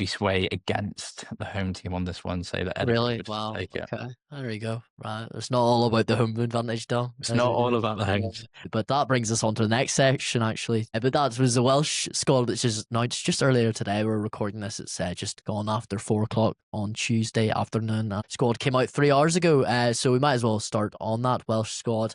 sway against the home team on this one, say that Edinburgh Really? would Wow. take it. Okay. There you go. Right. It's not all about the home advantage, though. It's not all about the home. But that brings us on to the next section, actually. But that was the Welsh squad, which is now it's just earlier today. We're recording this. It's just gone after 4 o'clock on Tuesday afternoon. Squad came out 3 hours ago. So we might as well start on that Welsh squad.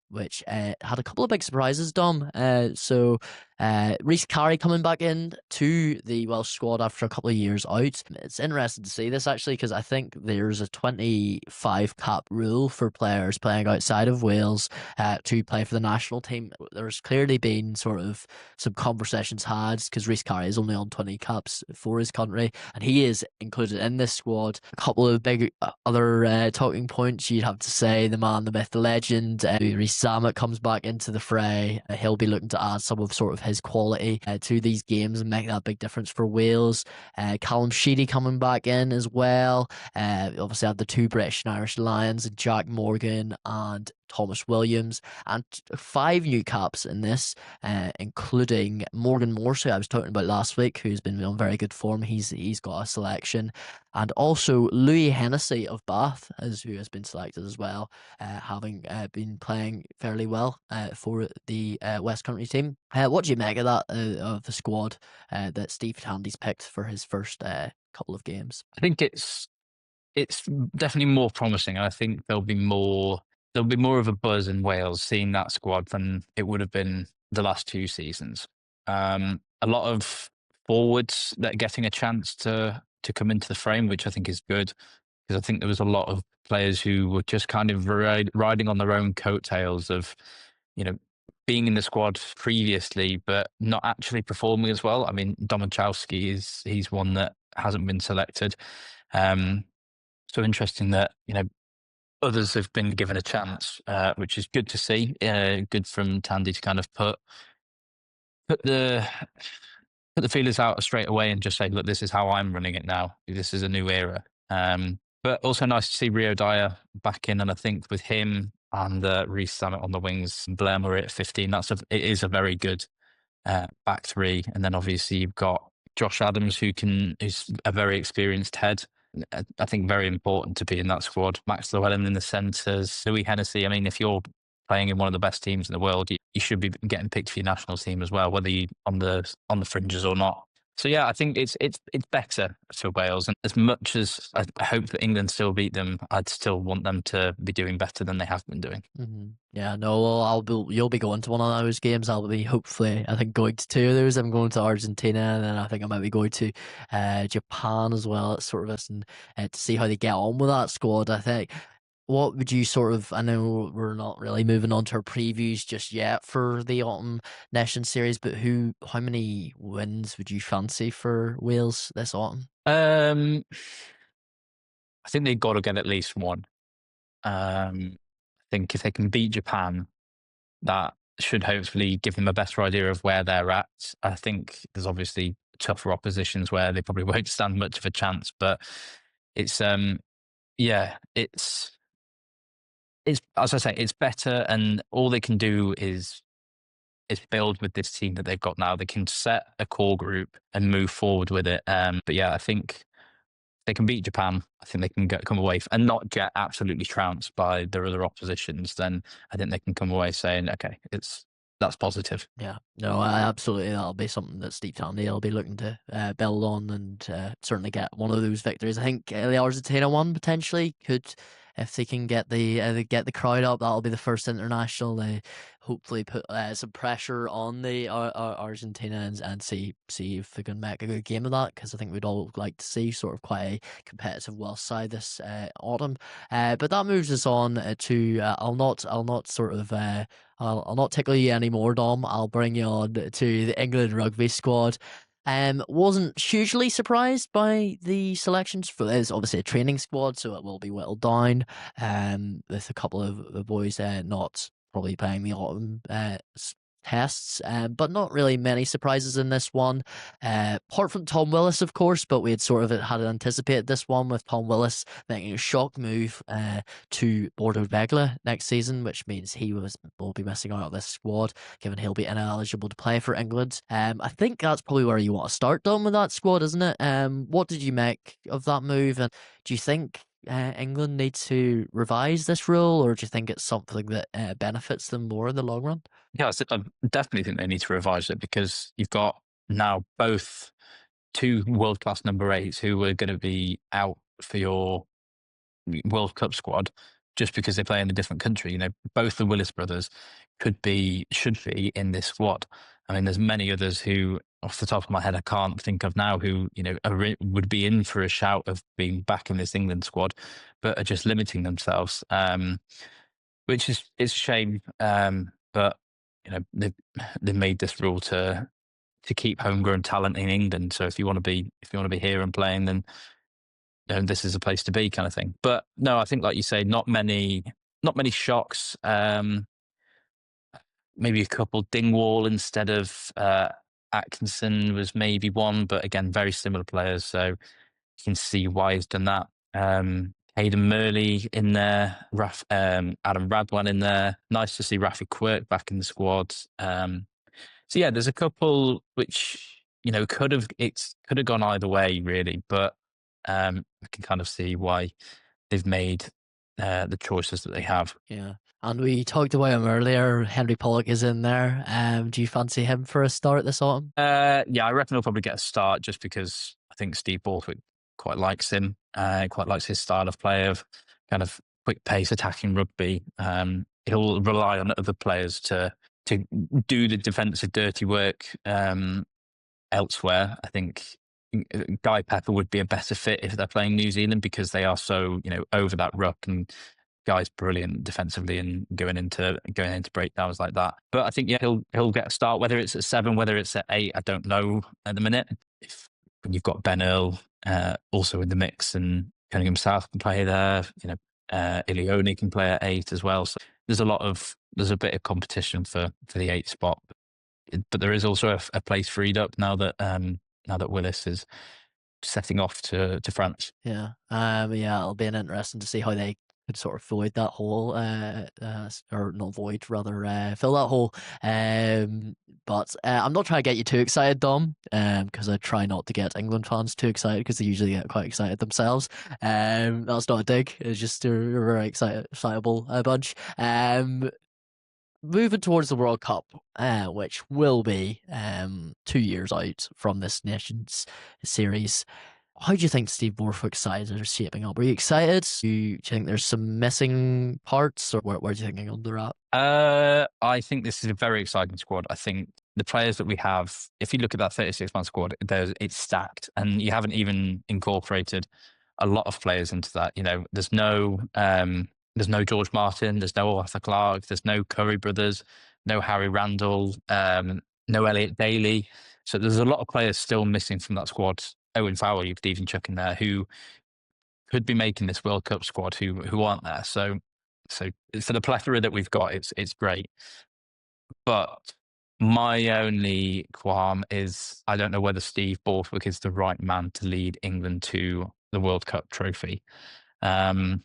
Which had a couple of big surprises, Dom. So Rhys Carey coming back in to the Welsh squad after a couple of years out. It's interesting to see this actually, because I think there's a 25 cap rule for players playing outside of Wales to play for the national team. There's clearly been sort of some conversations had, because Rhys Carey is only on 20 caps for his country, and he is included in this squad. A couple of big other talking points, you'd have to say the man, the myth, the legend, Rhys Zammit comes back into the fray. He'll be looking to add some of sort of his quality to these games and make that big difference for Wales. Callum Sheedy coming back in as well. Obviously have the two British and Irish Lions, Jack Morgan and Thomas Williams, and 5 new caps in this, including Morgan Morse, who I was talking about last week, who's been on very good form. He's got a selection, and also Louis Hennessy of Bath, who has been selected as well, having been playing fairly well for the West Country team. What do you make of that, of the squad that Steve Tandy's picked for his first couple of games? I think it's definitely more promising. I think there'll be more of a buzz in Wales seeing that squad than it would have been the last 2 seasons. A lot of forwards that are getting a chance to come into the frame, which I think is good, because I think there was a lot of players who were just kind of riding on their own coattails of, being in the squad previously, but not actually performing as well. I mean, Domachowski he's one that hasn't been selected. So interesting that, others have been given a chance, which is good to see. Good from Tandy to kind of put the put the feelers out straight away and just say, look, this is how I'm running it now. This is a new era. But also nice to see Rio Dyer back in, and I think with him and Reece Samet on the wings, Blair Murray at 15, it is a very good back three. And then obviously you've got Josh Adams, who's a very experienced head. I think very important to be in that squad. Max Llewellyn in the centres, Louis Hennessy. I mean, if you're playing in one of the best teams in the world, you should be getting picked for your national team as well, whether you on the fringes or not. So yeah, I think it's better for Wales. And as much as I hope that England still beat them, I'd still want them to be doing better than they have been doing. Mm-hmm. Yeah, no, well, you'll be going to one of those games. I'll be hopefully, I think, going to two of those. I'm going to Argentina, and then I think I might be going to Japan as well. It's sort of us, and to see how they get on with that squad. I think. What would you sort of? I know we're not really moving on to our previews just yet for the Autumn Nations series, but how many wins would you fancy for Wales this autumn? I think they've got to get at least one. I think if they can beat Japan, that should hopefully give them a better idea of where they're at. I think there's obviously tougher oppositions where they probably won't stand much of a chance, but it's it's as I say, it's better, and all they can do is build with this team that they've got now. They can set a core group and move forward with it. But yeah, I think they can beat Japan. I think they can come away and not get absolutely trounced by their other oppositions. Then I think they can come away saying, okay, that's positive. Yeah, no, absolutely. That'll be something that Steve Tandy will be looking to build on, and certainly get one of those victories. I think the Argentina one potentially could, if they can get the crowd up, that'll be the first international. They hopefully put some pressure on the Argentina, and see if they can make a good game of that, because I think we'd all like to see sort of quite a competitive Welsh side this autumn. But that moves us on to I'll not sort of. I'll not tickle you anymore, Dom. I'll bring you on to the England rugby squad. Wasn't hugely surprised by the selections for this. Obviously a training squad, so it will be whittled down. With a couple of the boys not probably playing the autumn tests, but not really many surprises in this one. Apart from Tom Willis, of course, but we had sort of had anticipated this one with Tom Willis making a shock move to Bordeaux Begla next season, which means he will be missing out on this squad, given he'll be ineligible to play for England. I think that's probably where you want to start, Dom, with that squad, isn't it? What did you make of that move, and do you think England needs to revise this rule, or do you think it's something that benefits them more in the long run? Yeah, I definitely think they need to revise it, because you've got now both two world-class number eights who are going to be out for your World Cup squad just because they play in a different country. You know, both the Willis brothers should be in this squad. I mean, there's many others who, off the top of my head, I can't think of now, who would be in for a shout of being back in this England squad, but are just limiting themselves, which is it's a shame. But they've made this rule to keep homegrown talent in England. So if you want to be here and playing, then this is a place to be, kind of thing. But no, I think, like you say, not many shocks. Maybe a couple. Dingwall instead of Atkinson was maybe one, but again, very similar players, so you can see why he's done that. Hayden Murley in there, Adam Radwan in there. Nice to see Rafi Quirk back in the squad. So yeah, there's a couple which could have gone either way, really, but I can kind of see why they've made the choices that they have. Yeah. And we talked about him earlier. Henry Pollock is in there. Do you fancy him for a start this autumn? Yeah, I reckon he'll probably get a start, just because I think Steve Borthwick quite likes him, quite likes his style of play of kind of quick pace attacking rugby. He'll rely on other players to do the defensive dirty work elsewhere. I think Guy Pepper would be a better fit if they're playing New Zealand, because they are so over that ruck, and Guy's brilliant defensively and going into breakdowns like that. But I think he'll get a start, whether it's at 7, whether it's at 8, I don't know at the minute. If you've got Ben Earl also in the mix, and Cunningham South can play there, Ilioni can play at 8 as well. So there's a bit of competition for the 8 spot, but there is also a place freed up now that Willis is setting off to France. Yeah. Yeah, it'll be interesting to see how they could sort of void that hole, or not void, rather, fill that hole. But I'm not trying to get you too excited, Dom, because I try not to get England fans too excited because they usually get quite excited themselves. That's not a dig. It's just a very excitable bunch. Moving towards the World Cup, which will be 2 years out from this Nations series. How do you think Steve Borthwick's sides are shaping up? Are you excited? Do you think there's some missing parts, or where do you think they're at? I think this is a very exciting squad. I think the players that we have, if you look at that 36-man squad, it's stacked, and you haven't even incorporated a lot of players into that. You know, there's no George Martin, there's no Arthur Clarke, there's no Curry brothers, no Harry Randall, no Elliot Daly. So there's a lot of players still missing from that squad. Owen Farrell, you could even chuck in there, who could be making this World Cup squad who aren't there. So for the plethora that we've got, it's great. But my only qualm is I don't know whether Steve Borthwick is the right man to lead England to the World Cup trophy. What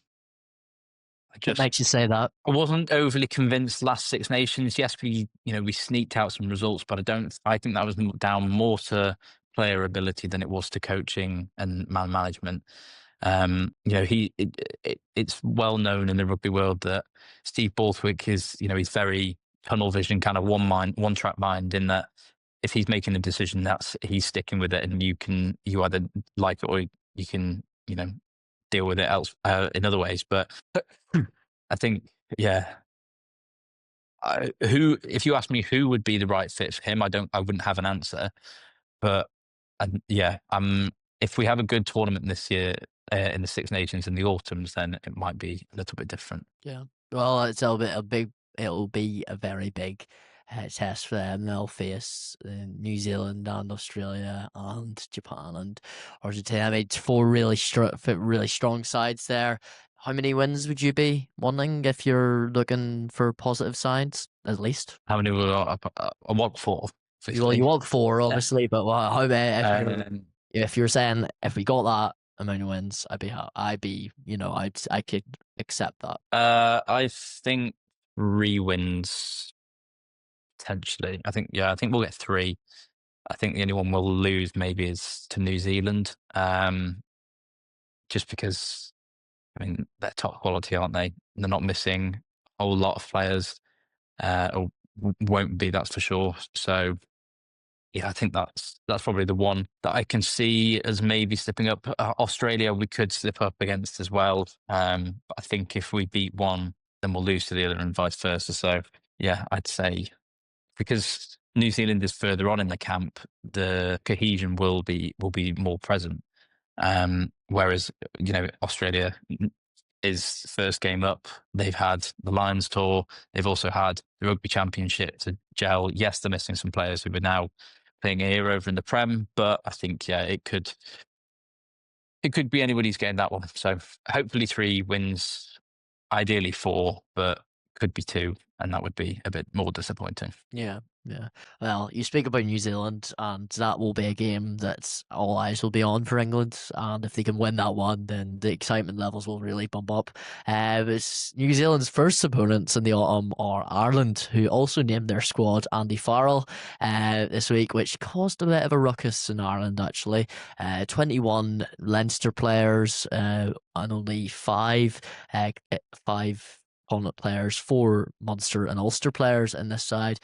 makes you say that? I wasn't overly convinced last Six Nations. Yes, we sneaked out some results, but I think that was down more to player ability than it was to coaching and man management. It's well known in the rugby world that Steve Borthwick is, he's very tunnel vision, kind of one track mind, in that if he's making a decision, he's sticking with it, and you either like it or you can, deal with it in other ways. But I think, yeah, if you ask me who would be the right fit for him, I wouldn't have an answer. But yeah, if we have a good tournament this year in the Six Nations in the autumns, then it might be a little bit different. Yeah. Well, it'll be a very big test for them. They'll face New Zealand and Australia and Japan and Argentina. I mean, it's four really strong sides there. How many wins would you be wanting if you're looking for positive signs, at least? How many were I want four? Well, you want four, obviously, but how many? Um, If you're saying if we got that amount of wins, I could accept that. I think 3 wins potentially. I think we'll get 3. I think the only one we'll lose maybe is to New Zealand, just because they're top quality, aren't they? They're not missing a whole lot of players, or won't be, that's for sure. So yeah, I think that's probably the one that I can see as maybe slipping up. Australia, we could slip up against as well. But I think if we beat one, then we'll lose to the other, and vice versa. So yeah, I'd say because New Zealand is further on in the camp, the cohesion will be more present. Whereas Australia is first game up. They've had the Lions tour. They've also had the Rugby Championship to gel. Yes, they're missing some players who are now playing here over in the Prem, but I think it could be anybody's game, that one. So hopefully 3 wins, ideally 4, but could be 2, and that would be a bit more disappointing. Yeah, yeah. Well, you speak about New Zealand, and that will be a game that all eyes will be on for England. And if they can win that one, then the excitement levels will really bump up. It's New Zealand's first opponents in the autumn are Ireland, who also named their squad Andy Farrell this week, which caused a bit of a ruckus in Ireland, actually. 21 Leinster players and only five opponent players, 4 Munster and Ulster players in this side,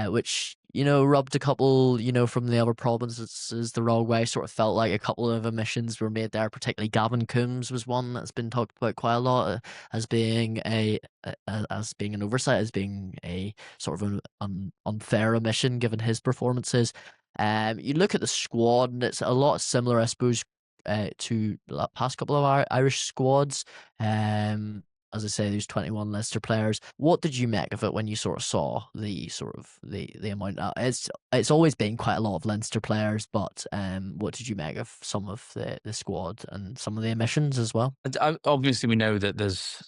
which rubbed a couple from the other provinces the wrong way. Sort of felt like a couple of omissions were made there. Particularly Gavin Coombs was one that's been talked about quite a lot as being an oversight, as being a sort of an unfair omission given his performances. You look at the squad, and it's a lot similar, I suppose, to the past couple of Irish squads. as I say, there's 21 Leinster players. What did you make of it when you sort of saw the sort of the amount? It's always been quite a lot of Leinster players, but what did you make of some of the squad and some of the emissions as well? And, obviously, we know that there's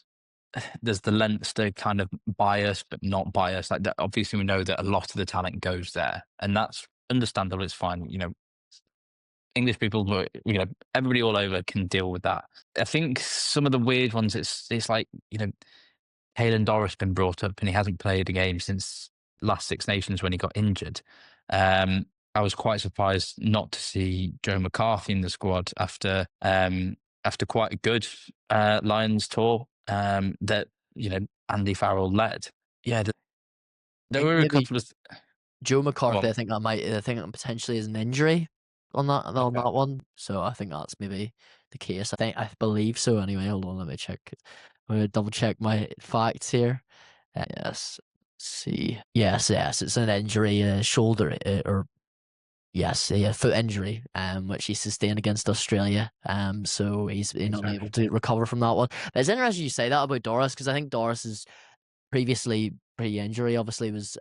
the Leinster kind of bias, but not bias. Like that, obviously, we know that a lot of the talent goes there, and that's understandable. It's fine. English people, everybody all over can deal with that. I think some of the weird ones, it's like Caelan Doris been brought up and he hasn't played a game since last Six Nations when he got injured. I was quite surprised not to see Joe McCarthy in the squad after quite a good Lions tour that Andy Farrell led. Yeah, I there think were a maybe couple of. Joe Go McCarthy. on. I think that potentially is an injury on Okay. that one. So I think that's maybe the case. I believe so. Anyway, hold on, let me check. I'm gonna double check my facts here. Yes. See. Yes, it's an injury, shoulder or yes, a foot injury, which he sustained against Australia. So he's been So, unable to recover from that one. But it's interesting you say that about Doris because I think Doris is previously pre-injury, obviously was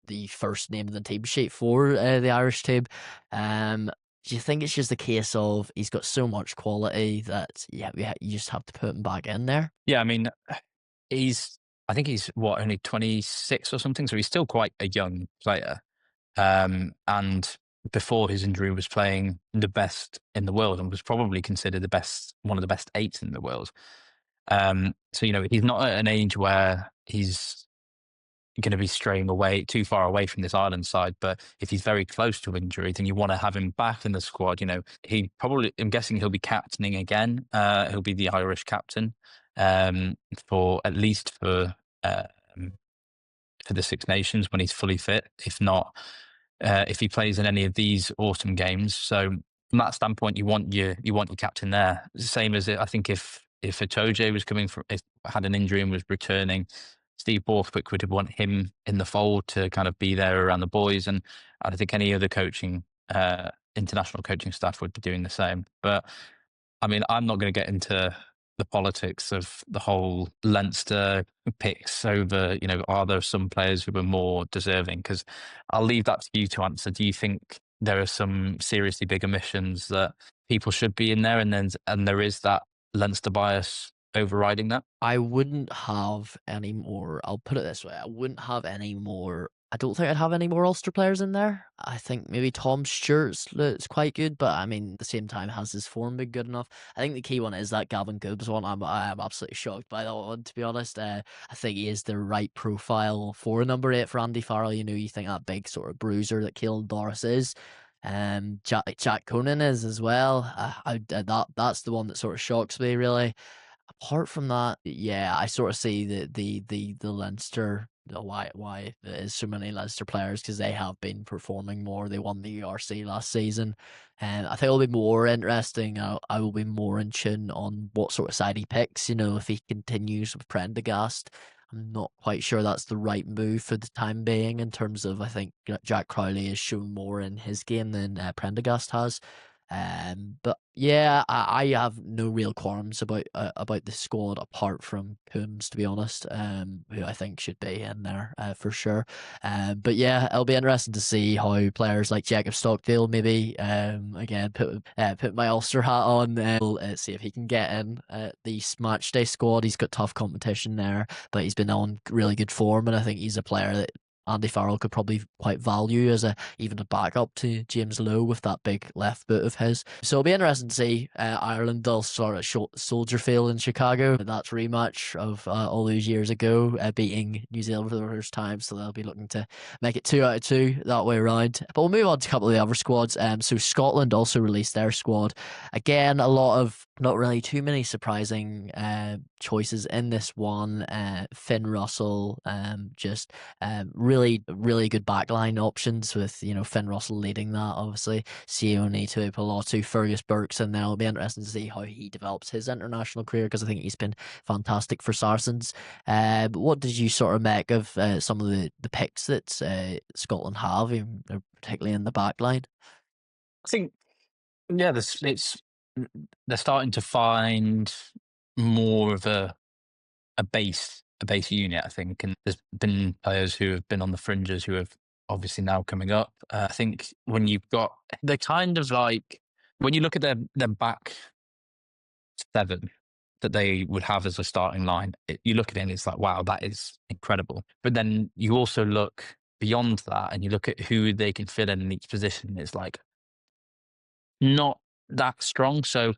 the first name in the team sheet for the Irish team. Do you think it's just a case of he's got so much quality that you just have to put him back in there? yeah, I mean, I think he's what, only 26 or something, so he's still quite a young player. And before his injury was playing the best in the world and was probably considered one of the best eights in the world. So he's not at an age where he's going to be straying away too far away from this Ireland side. But if he's very close to injury, then you want to have him back in the squad. He probably, I'm guessing he'll be captaining again. He'll be the Irish captain for at least for the Six Nations when he's fully fit. If not, if he plays in any of these autumn games. So from that standpoint, you want your captain there. Same as I think if Itoje was if had an injury and was returning, Steve Borthwick would want him in the fold to kind of be there around the boys, and I don't think any other international coaching staff would be doing the same. But I mean, I'm not going to get into the politics of the whole Leinster picks over, are there some players who are more deserving? Because I'll leave that to you to answer. Do you think there are some seriously big omissions that people should be in there, and there is that Leinster bias overriding that? I wouldn't have any more. I'll put it this way: I wouldn't have any more. I don't think I'd have any more Ulster players in there. I think maybe Tom Stewart's looks quite good, but I mean, at the same time, has his form been good enough? I think the key one is that Gavin Gibbs one. I'm absolutely shocked by that one, to be honest. I think he is the right profile for a number 8 for Andy Farrell. You think that big sort of bruiser that Caelan Doris is. Jack Conan is as well. That's the one that sort of shocks me really. Apart from that, yeah, I sort of see the Leinster, why there is so many Leinster players because they have been performing more. They won the URC last season, and I think it'll be more interesting. I will be more in tune on what sort of side he picks. If he continues with Prendergast, I'm not quite sure that's the right move for the time being. In terms of, I think Jack Crowley has shown more in his game than Prendergast has. But yeah, I have no real qualms about the squad apart from Coombs, to be honest. Who I think should be in there for sure. But yeah, it'll be interesting to see how players like Jacob Stockdale maybe again put my Ulster hat on. See if he can get in the match day squad. He's got tough competition there, but he's been on really good form, and I think he's a player that Andy Farrell could probably quite value as even a backup to James Lowe with that big left boot of his. So it'll be interesting to see Ireland. They'll start at Soldier Field in Chicago. That's rematch of all those years ago, beating New Zealand for the first time. So they'll be looking to make it 2 out of 2 that way around. But we'll move on to a couple of the other squads. So Scotland also released their squad. Again, a lot of not really too many surprising choices in this one. Finn Russell, just really, really good backline options with, Finn Russell leading that, obviously. Sione Tuipulotu, Fergus Burks, and then it'll be interesting to see how he develops his international career because I think he's been fantastic for Saracens. But what did you sort of make of some of the picks that Scotland have, particularly in the backline? I think, yeah, they're starting to find more of a base unit, I think. And there's been players who have been on the fringes who have obviously now coming up. I think when you've got, they're kind of like, when you look at their back seven that they would have as a starting line, you look at it and it's like, wow, that is incredible. But then you also look beyond that and you look at who they can fill in each position. It's like not that strong. So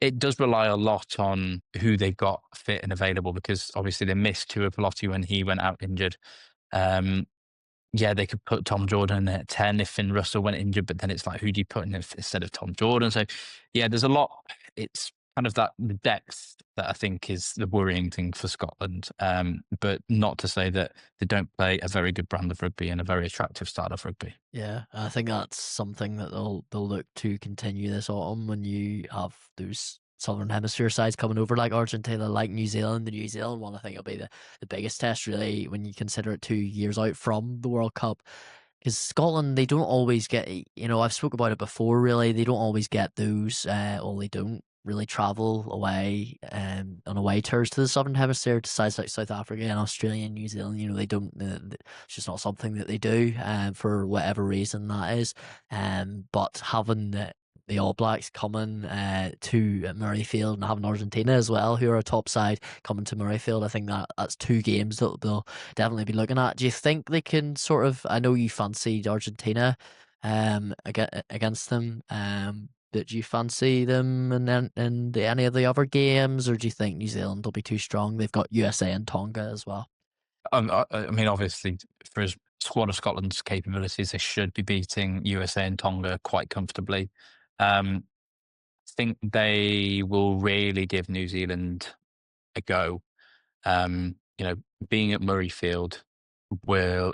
it does rely a lot on who they've got fit and available, because obviously they missed Tuipulotu when he went out injured. Yeah, they could put Tom Jordan at 10 if Finn Russell went injured, but then it's like, who do you put in instead of Tom Jordan? So, yeah, there's a lot. It's kind of that the depth that I think is the worrying thing for Scotland. But not to say that they don't play a very good brand of rugby and a very attractive style of rugby. Yeah, I think that's something that they'll look to continue this autumn when you have those Southern Hemisphere sides coming over like Argentina, like New Zealand. The New Zealand one, I think, will be the biggest test, really, when you consider it 2 years out from the World Cup. Because Scotland, they don't always get, I've spoke about it before, really. They don't always get those, or they don't really travel away on away tours to the Southern Hemisphere, to sides like South Africa and Australia and New Zealand. They don't, it's just not something that they do for whatever reason that is. But having the All Blacks coming to Murrayfield and having Argentina as well, who are a top side, coming to Murrayfield, I think that's 2 games that they'll definitely be looking at. Do you think they can sort of? I know you fancied Argentina, against them, but do you fancy them in any of the other games, or do you think New Zealand will be too strong? They've got USA and Tonga as well. I mean, obviously, for a squad of Scotland's capabilities, they should be beating USA and Tonga quite comfortably. I think they will really give New Zealand a go. Being at Murrayfield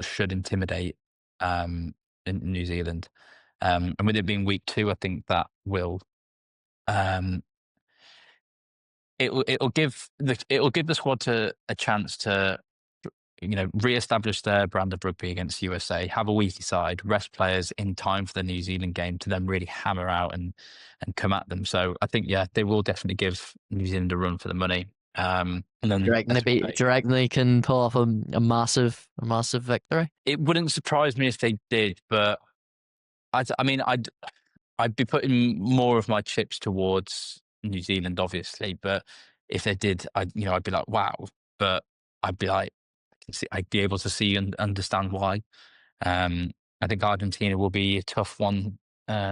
should intimidate in New Zealand. And with it being week 2, I think that will um, it'll give the squad a chance to re-establish their brand of rugby against USA, have a weaky side, rest players in time for the New Zealand game to then really hammer out and come at them. So I think, yeah, they will definitely give New Zealand a run for the money. And then Do you reckon they can pull off a massive victory? it wouldn't surprise me if they did, but I mean, I'd be putting more of my chips towards New Zealand, obviously. But if they did, I'd be like, wow. But I'd be like, I'd be able to see and understand why. I think Argentina will be a tough one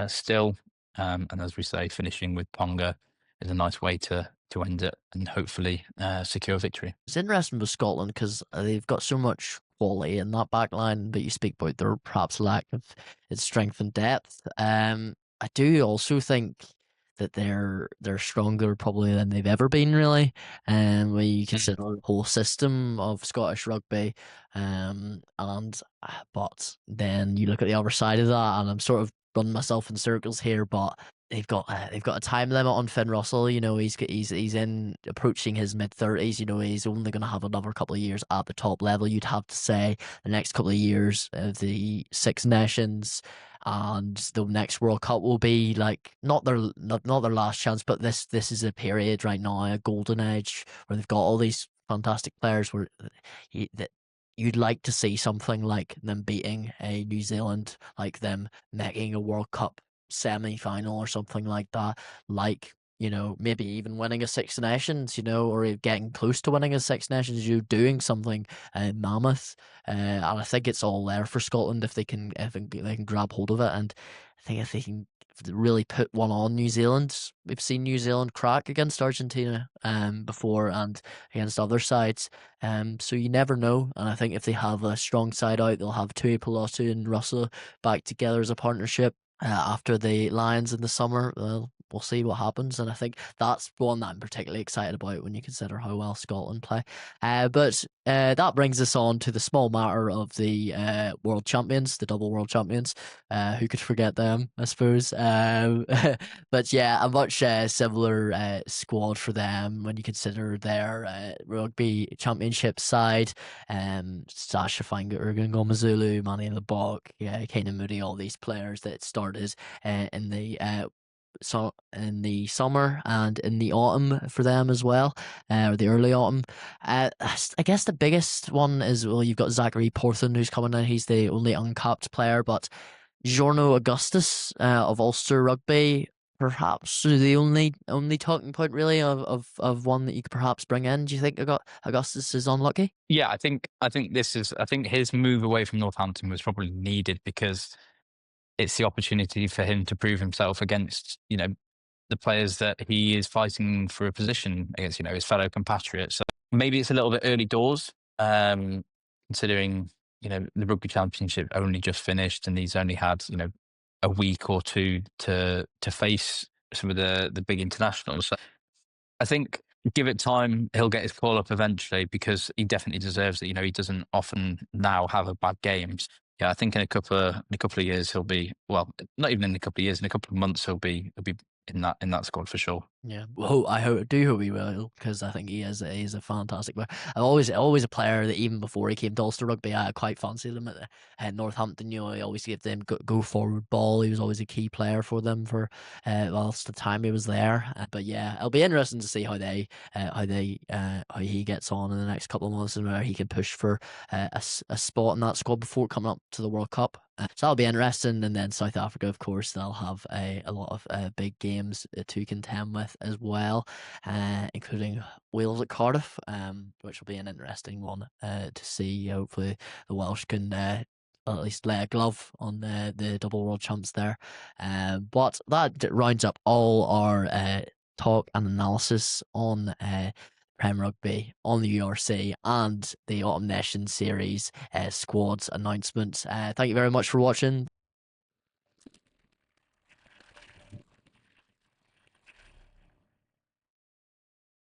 still. And as we say, finishing with Tonga is a nice way to end it and hopefully secure victory. It's interesting with Scotland because they've got so much quality in that back line, but you speak about their perhaps lack of its strength and depth. I do also think that they're stronger probably than they've ever been, really. And when you consider the whole system of Scottish rugby, but then you look at the other side of that, and I'm sort of running myself in circles here, but they've got a time limit on Finn Russell. He's in approaching his mid-30s. He's only going to have another couple of years at the top level. You'd have to say the next couple of years of the Six Nations and the next World Cup will be like not their last chance, but this is a period right now, a golden age where they've got all these fantastic players that you'd like to see something like them beating a New Zealand, like them making a World Cup semi-final or something like that, like maybe even winning a Six Nations, or getting close to winning a Six Nations, doing something mammoth, and I think it's all there for Scotland if they can grab hold of it. And I think if they can really put one on New Zealand, we've seen New Zealand crack against Argentina before and against other sides, so you never know. And I think if they have a strong side out, they'll have Tuipulotu and Russell back together as a partnership after the Lions in the summer. Well, we'll see what happens, and I think that's one that I'm particularly excited about when you consider how well Scotland play. But that brings us on to the small matter of the world champions, the double world champions. Who could forget them, I suppose? But yeah, a much similar squad for them when you consider their rugby championship side. Sasha Fainga'a, Ngomazulu, Manny Lebok, Keenan Moody, all these players that started in the in the summer and in the autumn for them as well, or the early autumn. I guess the biggest one is, well, you've got Zachary Porthen who's coming in. He's the only uncapped player, but Giorno Augustus of Ulster Rugby, perhaps the only talking point really of one that you could perhaps bring in. Do you think Augustus is unlucky? Yeah, I think his move away from Northampton was probably needed because it's the opportunity for him to prove himself against, the players that he is fighting for a position against, his fellow compatriots. So maybe it's a little bit early doors, considering, the rugby championship only just finished and he's only had, a week or two to face some of the big internationals. So I think give it time, he'll get his call up eventually because he definitely deserves it. He doesn't often now have a bad games. Yeah, I think in a couple of years he'll be, well, not even in a couple of years, in a couple of months he'll be in that squad for sure. Yeah, well, do hope he will, because I think he's a fantastic player. Always a player that even before he came to Ulster Rugby, I quite fancied him at Northampton. He always gave them go forward ball. He was always a key player for them for whilst the time he was there. But yeah, it'll be interesting to see how he gets on in the next couple of months and where he can push for a spot in that squad before coming up to the World Cup. So that'll be interesting. And then South Africa, of course, they'll have a lot of big games to contend with as well, including Wales at Cardiff, which will be an interesting one to see. Hopefully, the Welsh can at least lay a glove on the double world champs there. But that rounds up all our talk and analysis on Prem Rugby, on the URC, and the Autumn Nations series squads announcements. Thank you very much for watching.